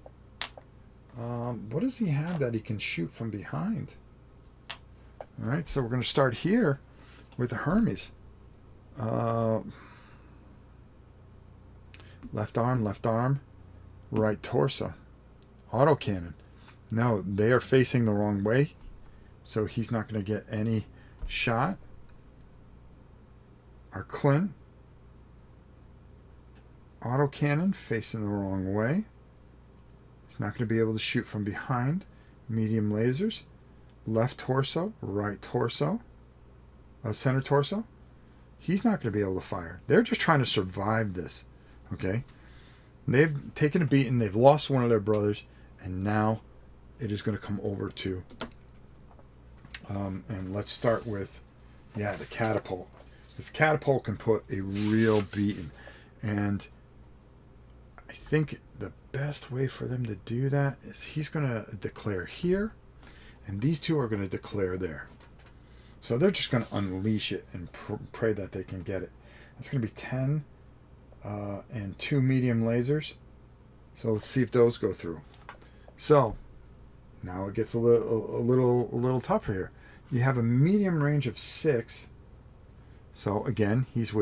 What does he have that he can shoot from behind? All right, so we're going to start here with the Hermes. Left arm, right torso. Autocannon. Now, they are facing the wrong way, so he's not going to get any shot. Our Clint. Autocannon facing the wrong way. He's not going to be able to shoot from behind. Medium lasers. Left torso, right torso. Center torso. He's not going to be able to fire. They're just trying to survive this. Okay? They've taken a beating. They've lost one of their brothers. And now it is going to come over to... and let's start with, the catapult. This catapult can put a real beating. And I think the best way for them to do that is he's going to declare here. And these two are going to declare there. So they're just going to unleash it and pray that they can get it. It's going to be 10 and 2 medium lasers. So let's see if those go through. So now it gets a little tougher here. You have a medium range of 6. So again, he's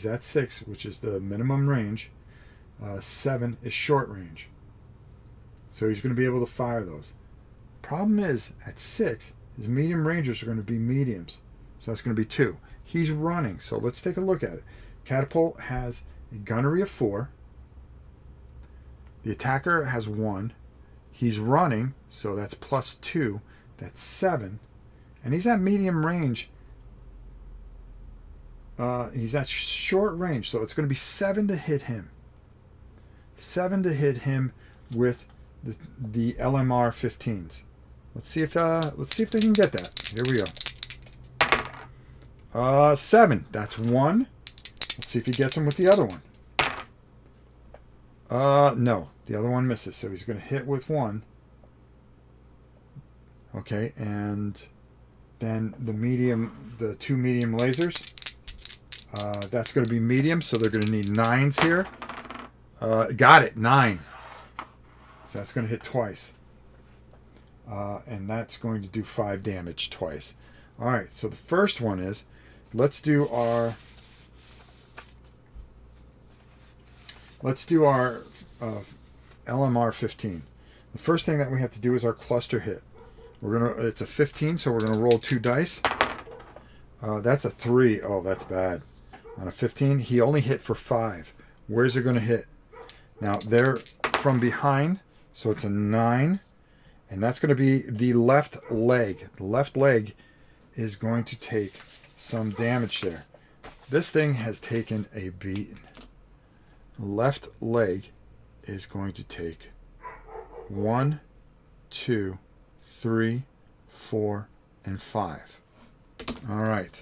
at 6, which is the minimum range. 7 is short range. So he's going to be able to fire those. Problem is, at 6, his medium rangers are going to be mediums. So that's going to be 2. He's running. So let's take a look at it. Catapult has a gunnery of 4. The attacker has 1. He's running, so that's plus 2. That's 7. And he's at medium range. He's at short range, so it's going to be 7 to hit him. 7 to hit him with the LMR 15s. Let's see if they can get that. Here we go. 7. That's 1. Let's see if he gets him with the other one. No, the other one misses, so he's going to hit with 1. Okay, and then the 2 medium lasers. That's going to be medium, so they're going to need 9s here. Got it, 9. So that's going to hit twice. And that's going to do 5 damage twice. All right, so the first one is, let's do our LMR 15. The first thing that we have to do is our cluster hit. It's a 15, so we're gonna roll 2 dice. That's a 3. Oh, that's bad. On a 15, he only hit for 5. Where's it gonna hit? Now they're from behind, so it's a 9, and that's gonna be the left leg. The left leg is going to take some damage there. This thing has taken a beating. Left leg is going to take 1, 2, 3, 4, and 5. All right.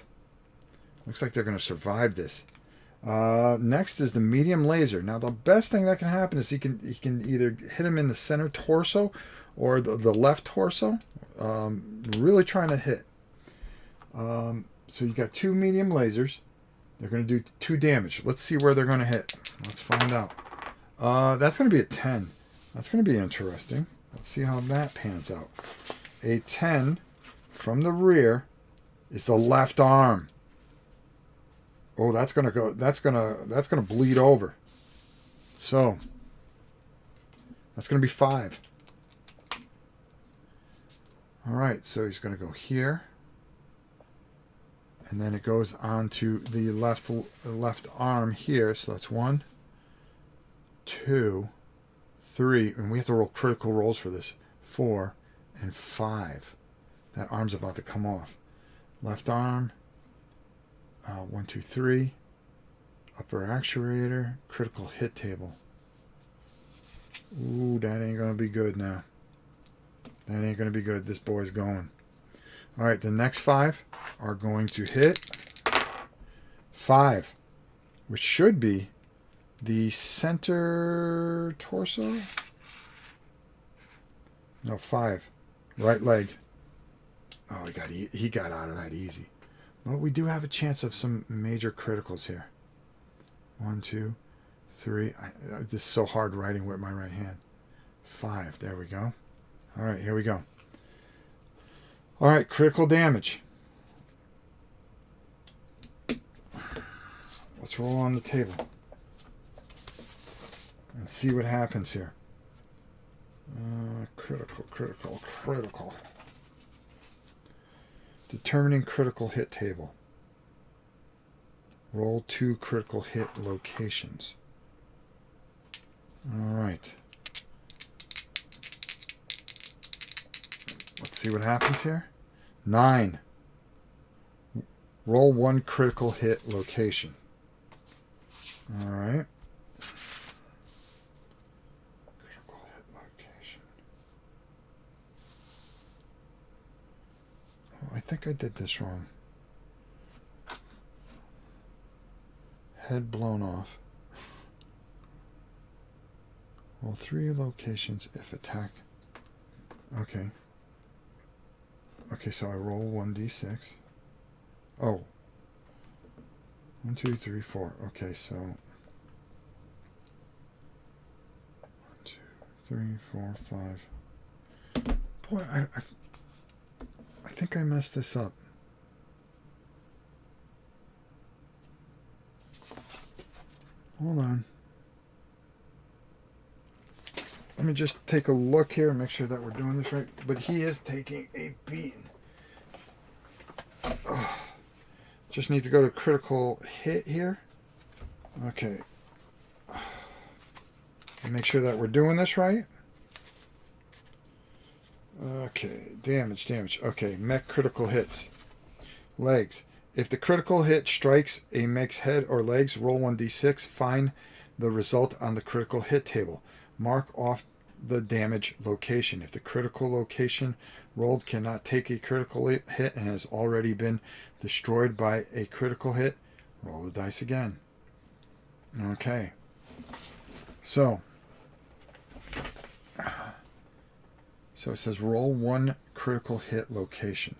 Looks like they're going to survive this. Next is the medium laser. Now the best thing that can happen is he can either hit him in the center torso or the left torso. Really trying to hit. So you got 2 medium lasers. They're going to do 2 damage. Let's see where they're going to hit. Let's find out. That's going to be a 10. That's going to be interesting. Let's see how that pans out. A 10 from the rear is the left arm. Oh, that's going to go. That's going to bleed over. So that's going to be 5. All right. So he's going to go here. And then it goes on to the left arm here. So that's 1, 2, 3. And we have to roll critical rolls for this. 4 and 5. That arm's about to come off. Left arm. 1, 2, 3. Upper actuator. Critical hit table. Ooh, that ain't going to be good now. That ain't going to be good. This boy's going. All right, the next 5 are going to hit 5, which should be the center torso. No, 5. Right leg. Oh, he got out of that easy. Well, we do have a chance of some major criticals here. 1, 2, 3. This is so hard writing with my right hand. 5. There we go. All right, here we go. All right, critical damage. Let's roll on the table and see what happens here. Critical. Determining critical hit table. Roll 2 critical hit locations. All right. Let's see what happens here. 9. Roll 1 critical hit location. All right. Critical hit location. Oh, I think I did this wrong. Head blown off. Roll 3 locations if attack. Okay. Okay, so I roll 1d6. Oh. 1, 2, 3, 4. Okay, so 1, 2, 3, 4, 5. Boy, I think I messed this up. Hold on. Let me just take a look here and make sure that we're doing this right. But he is taking a beating. Just need to go to critical hit here. Okay. And make sure that we're doing this right. Okay, damage. Okay, mech critical hits. Legs. If the critical hit strikes a mech's head or legs, roll 1d6. Find the result on the critical hit table. Mark off the damage location. If the critical location rolled cannot take a critical hit and has already been destroyed by a critical hit, roll the dice again. Okay. So it says roll 1 critical hit location.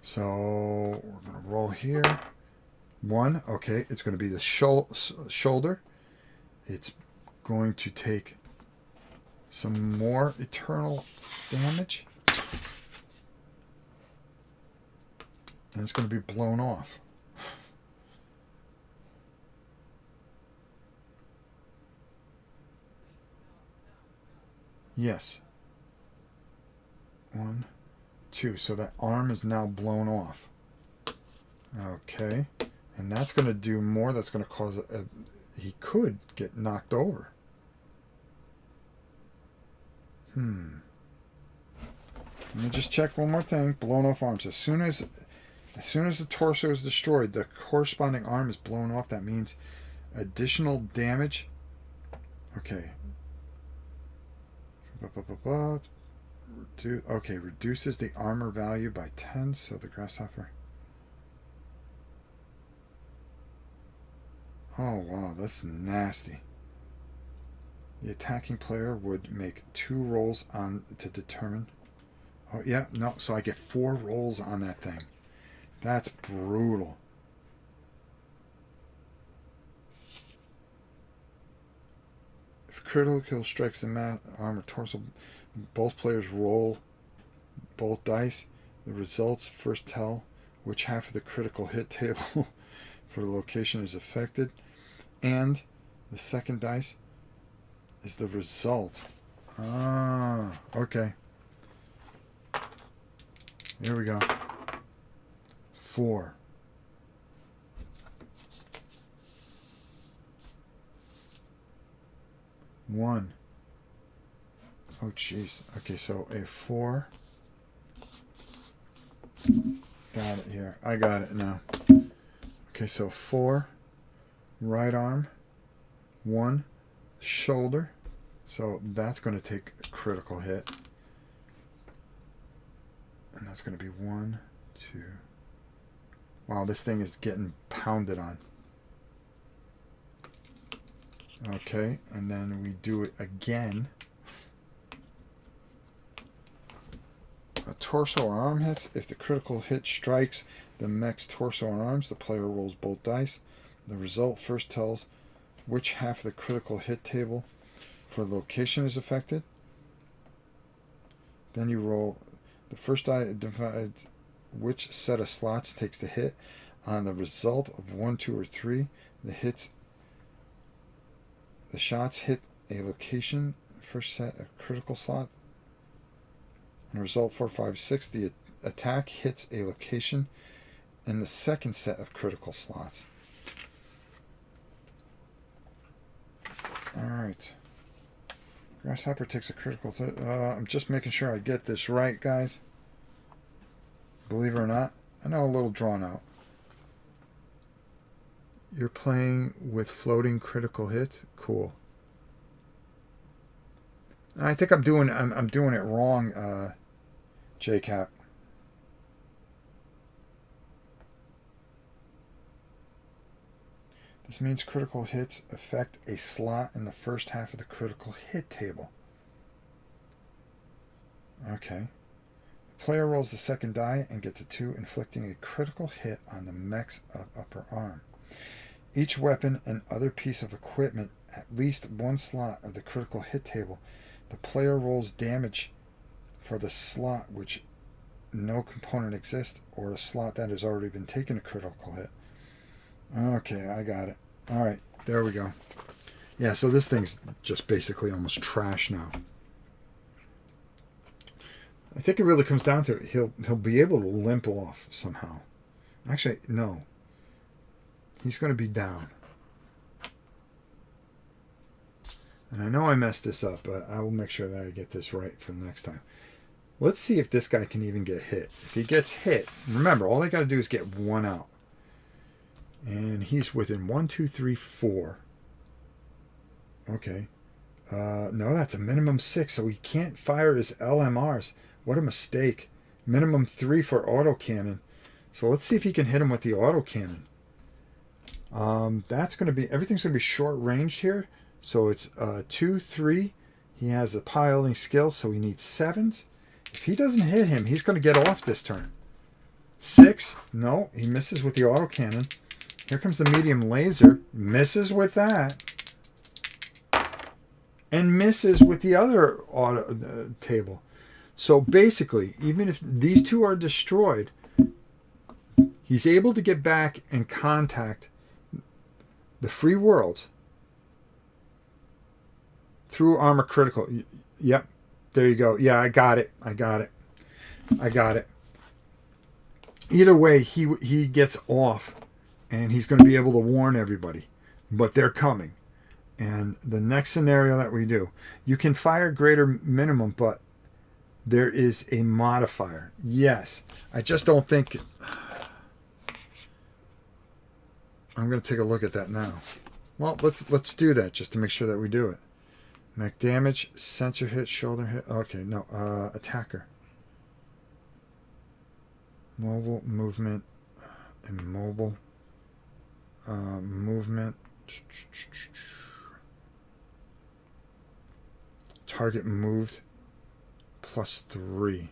So we're going to roll here. 1. Okay, it's going to be the shoulder. It's going to take some more eternal damage. And it's going to be blown off. Yes. 1, 2. So that arm is now blown off. Okay. And that's going to do more. That's going to cause he could get knocked over. Let me just check one more thing. Blown off arms. As soon as the torso is destroyed, the corresponding arm is blown off. That means additional damage. Okay. Okay, reduces the armor value by 10, so the grasshopper. Oh, wow, that's nasty. The attacking player would make 2 rolls on to determine. Oh, yeah, no, so I get 4 rolls on that thing. That's brutal. If critical kill strikes the armor torso, both players roll both dice. The results first tell which half of the critical hit table for the location is affected, and the second dice is the result. Okay. Here we go. 4. One. Oh, jeez. Okay, so a 4. Got it here. I got it now. Okay, so 4. Right arm. 1. Shoulder. So that's going to take a critical hit. And that's going to be 1, 2. Wow, this thing is getting pounded on. Okay, and then we do it again. A torso or arm hits. If the critical hit strikes the mech's torso or arms, the player rolls both dice. The result first tells which half of the critical hit table for location is affected. Then you roll. The first die divides which set of slots takes the hit. On the result of 1, 2, or 3, the shots hit a location. First set a critical slot. On result 4, 5, 6, the attack hits a location in the second set of critical slots. Alright. Grasshopper takes a critical... I'm just making sure I get this right, guys. Believe it or not, I know a little drawn out. You're playing with floating critical hits? Cool. I think I'm doing it wrong, JCap. This means critical hits affect a slot in the first half of the critical hit table. Okay. The player rolls the second die and gets a 2, inflicting a critical hit on the mech's upper arm. Each weapon and other piece of equipment at least one slot of the critical hit table. The player rolls damage for the slot which no component exists or a slot that has already been taken a critical hit. Okay, I got it. All right, there we go. Yeah, so this thing's just basically almost trash now. I think it really comes down to it. He'll be able to limp off somehow. Actually, no. He's going to be down. And I know I messed this up, but I will make sure that I get this right for the next time. Let's see if this guy can even get hit. If he gets hit, remember, all they got to do is get one out. And he's within 1, 2, 3, 4. Okay. No, that's a minimum 6, so he can't fire his LMRs. What a mistake. Minimum 3 for autocannon. So let's see if he can hit him with the autocannon. That's going to be, everything's going to be short ranged here. So it's 2, 3. He has a piloting skill, so he needs 7s. If he doesn't hit him, he's going to get off this turn. 6. No, he misses with the autocannon. Here comes the medium laser. Misses with that. And misses with the other table. So basically, even if these two are destroyed, he's able to get back and contact the free worlds through armor critical. Yep, there you go. Yeah, I got it. Either way, he gets off, and he's going to be able to warn everybody. But they're coming. And the next scenario that we do, you can fire greater minimum, but there is a modifier. Yes, I just don't think... I'm going to take a look at that now. Well, let's do that just to make sure that we do it. Mech damage, sensor hit, shoulder hit. Okay, no, attacker. Mobile, movement, immobile, movement. Target moved +3.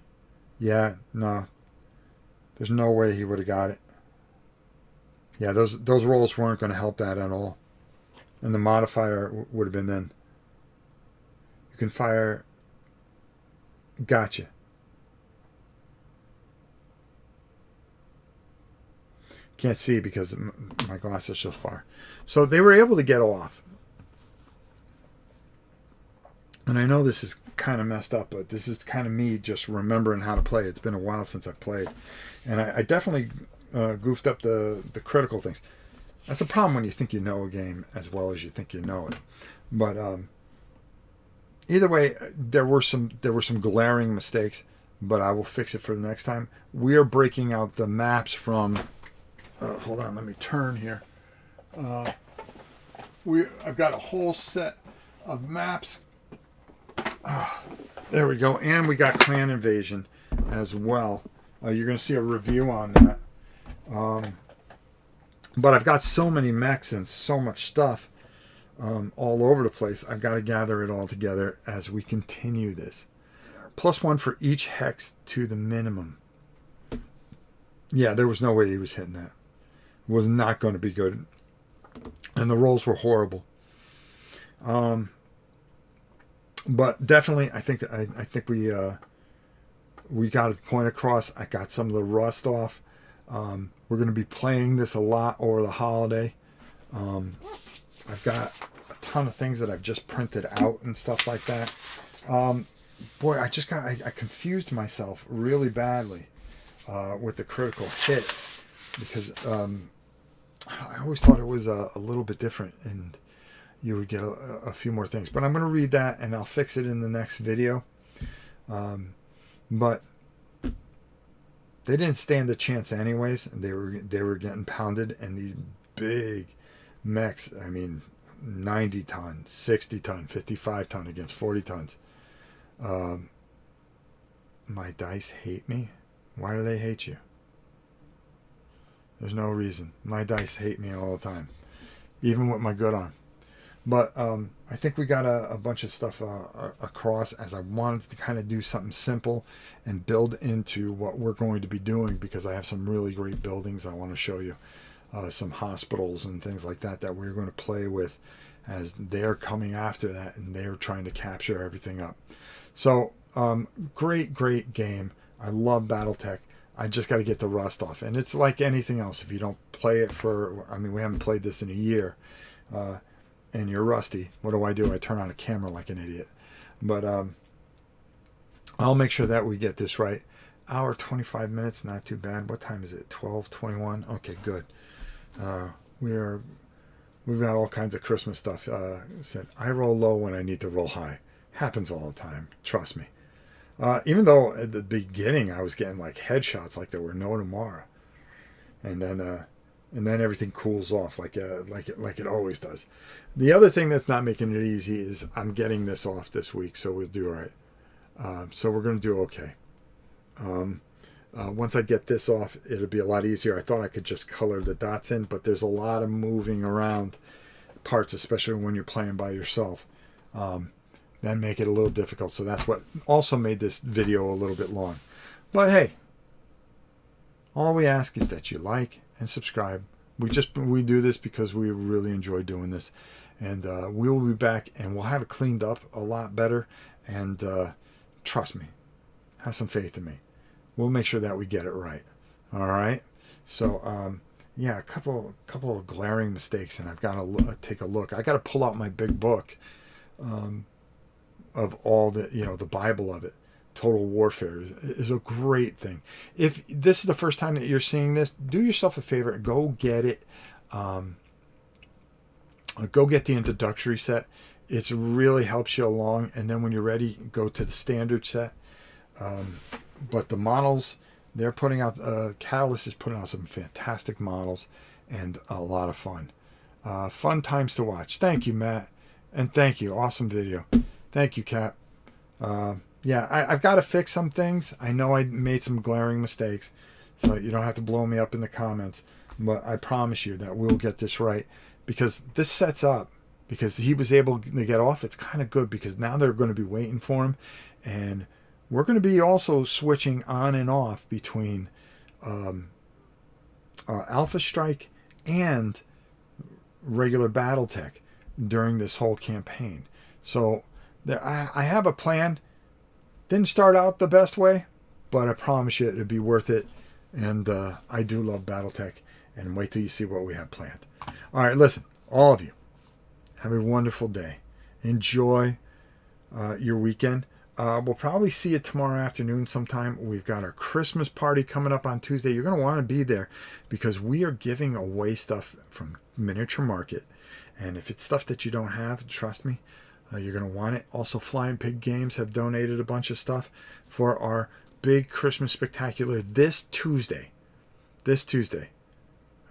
Yeah, no. There's no way he would have got it. Yeah, those rolls weren't going to help that at all. And the modifier would have been then. You can fire. Gotcha. Can't see because my glass is so far. So they were able to get off. And I know this is kind of messed up, but this is kind of me just remembering how to play. It's been a while since I've played. And I definitely goofed up the critical things. That's a problem when you think you know a game as well as you think you know it. But either way, there were some glaring mistakes, but I will fix it for the next time. We are breaking out the maps from... hold on, let me turn here. I've got a whole set of maps. There we go. And we got Clan Invasion as well. You're going to see a review on that. But I've got so many mechs and so much stuff all over the place. I've got to gather it all together as we continue this. +1 for each hex to the minimum. Yeah, there was no way he was hitting that. It was not going to be good. And the rolls were horrible. But definitely, I think we got a point across. I got some of the rust off. We're going to be playing this a lot over the holiday. I've got a ton of things that I've just printed out and stuff like that. Boy, I confused myself really badly with the critical hit because I always thought it was a little bit different and you would get a few more things. But I'm going to read that and I'll fix it in the next video. But they didn't stand a chance anyways. They were getting pounded, and these big mechs, I mean 90 ton, 60 ton, 55 ton against 40 tons. My dice hate me. Why do they hate you? There's no reason. My dice hate me all the time, even with my good on. But I think we got a bunch of stuff across, as I wanted to kind of do something simple and build into what we're going to be doing, because I have some really great buildings I want to show you. Some hospitals and things like that we're going to play with as they're coming after that and they're trying to capture everything up. So great game. I love Battletech. I just got to get the rust off. And it's like anything else. If you don't play it for, I mean, we haven't played this in a year, and you're rusty, what do? I turn on a camera like an idiot. But I'll make sure that we get this right. Hour 25 minutes, not too bad. What time is it? 12:21. Okay, good. We've got all kinds of Christmas stuff. Said I roll low when I need to roll high. Happens all the time. Trust me. Even though at the beginning I was getting like headshots like there were no tomorrow, and then everything cools off like it always does. The other thing that's not making it easy is I'm getting this off this week, so we'll do all right. So we're going to do okay. Once I get this off, it'll be a lot easier. I thought I could just color the dots in, but there's a lot of moving around parts, especially when you're playing by yourself. That make it a little difficult. So that's what also made this video a little bit long. But hey, all we ask is that you like and subscribe. We do this because we really enjoy doing this, and we will be back and we'll have it cleaned up a lot better. And trust me, have some faith in me. We'll make sure that we get it right. All right. So yeah, a couple of glaring mistakes, and I've got to take a look. I got to pull out my big book of all the, the Bible of it. Total Warfare is a great thing. If this is the first time that you're seeing this, do yourself a favor. Go get it. Go get the introductory set. It really helps you along. And then when you're ready, go to the standard set. But the models, they're putting out, Catalyst is putting out some fantastic models and a lot of fun. Fun times to watch. Thank you, Matt. And thank you. Awesome video. Thank you, Cap. Yeah, I've got to fix some things. I know I made some glaring mistakes, so you don't have to blow me up in the comments. But I promise you that we'll get this right, because this sets up, because he was able to get off. It's kind of good, because now they're going to be waiting for him. And we're going to be also switching on and off between Alpha Strike and regular Battletech during this whole campaign. So I have a plan. Didn't start out the best way, but I promise you it'll be worth it. And I do love Battletech. And wait till you see what we have planned. All right, listen, all of you, have a wonderful day. Enjoy your weekend. We'll probably see you tomorrow afternoon sometime. We've got our Christmas party coming up on Tuesday. You're going to want to be there, because we are giving away stuff from Miniature Market. And if it's stuff that you don't have, trust me, you're going to want it. Also, Flying Pig Games have donated a bunch of stuff for our big Christmas spectacular this Tuesday. This Tuesday.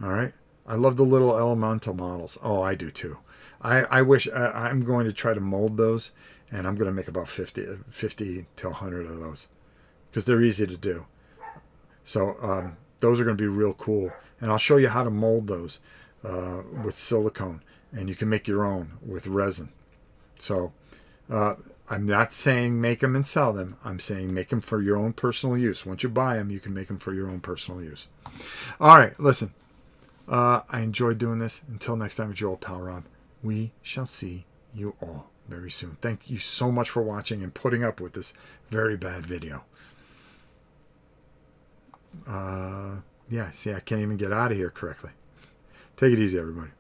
All right? I love the little elemental models. Oh, I do too. I wish I'm going to try to mold those, and I'm going to make about 50 to 100 of those, because they're easy to do. So those are going to be real cool. And I'll show you how to mold those with silicone. And you can make your own with resin. So I'm not saying make them and sell them. I'm saying make them for your own personal use. Once you buy them, you can make them for your own personal use. All right, listen. I enjoyed doing this. Until next time, it's your old pal Rob. We shall see you all very soon. Thank you so much for watching and putting up with this very bad video. Yeah, see, I can't even get out of here correctly. Take it easy, everybody.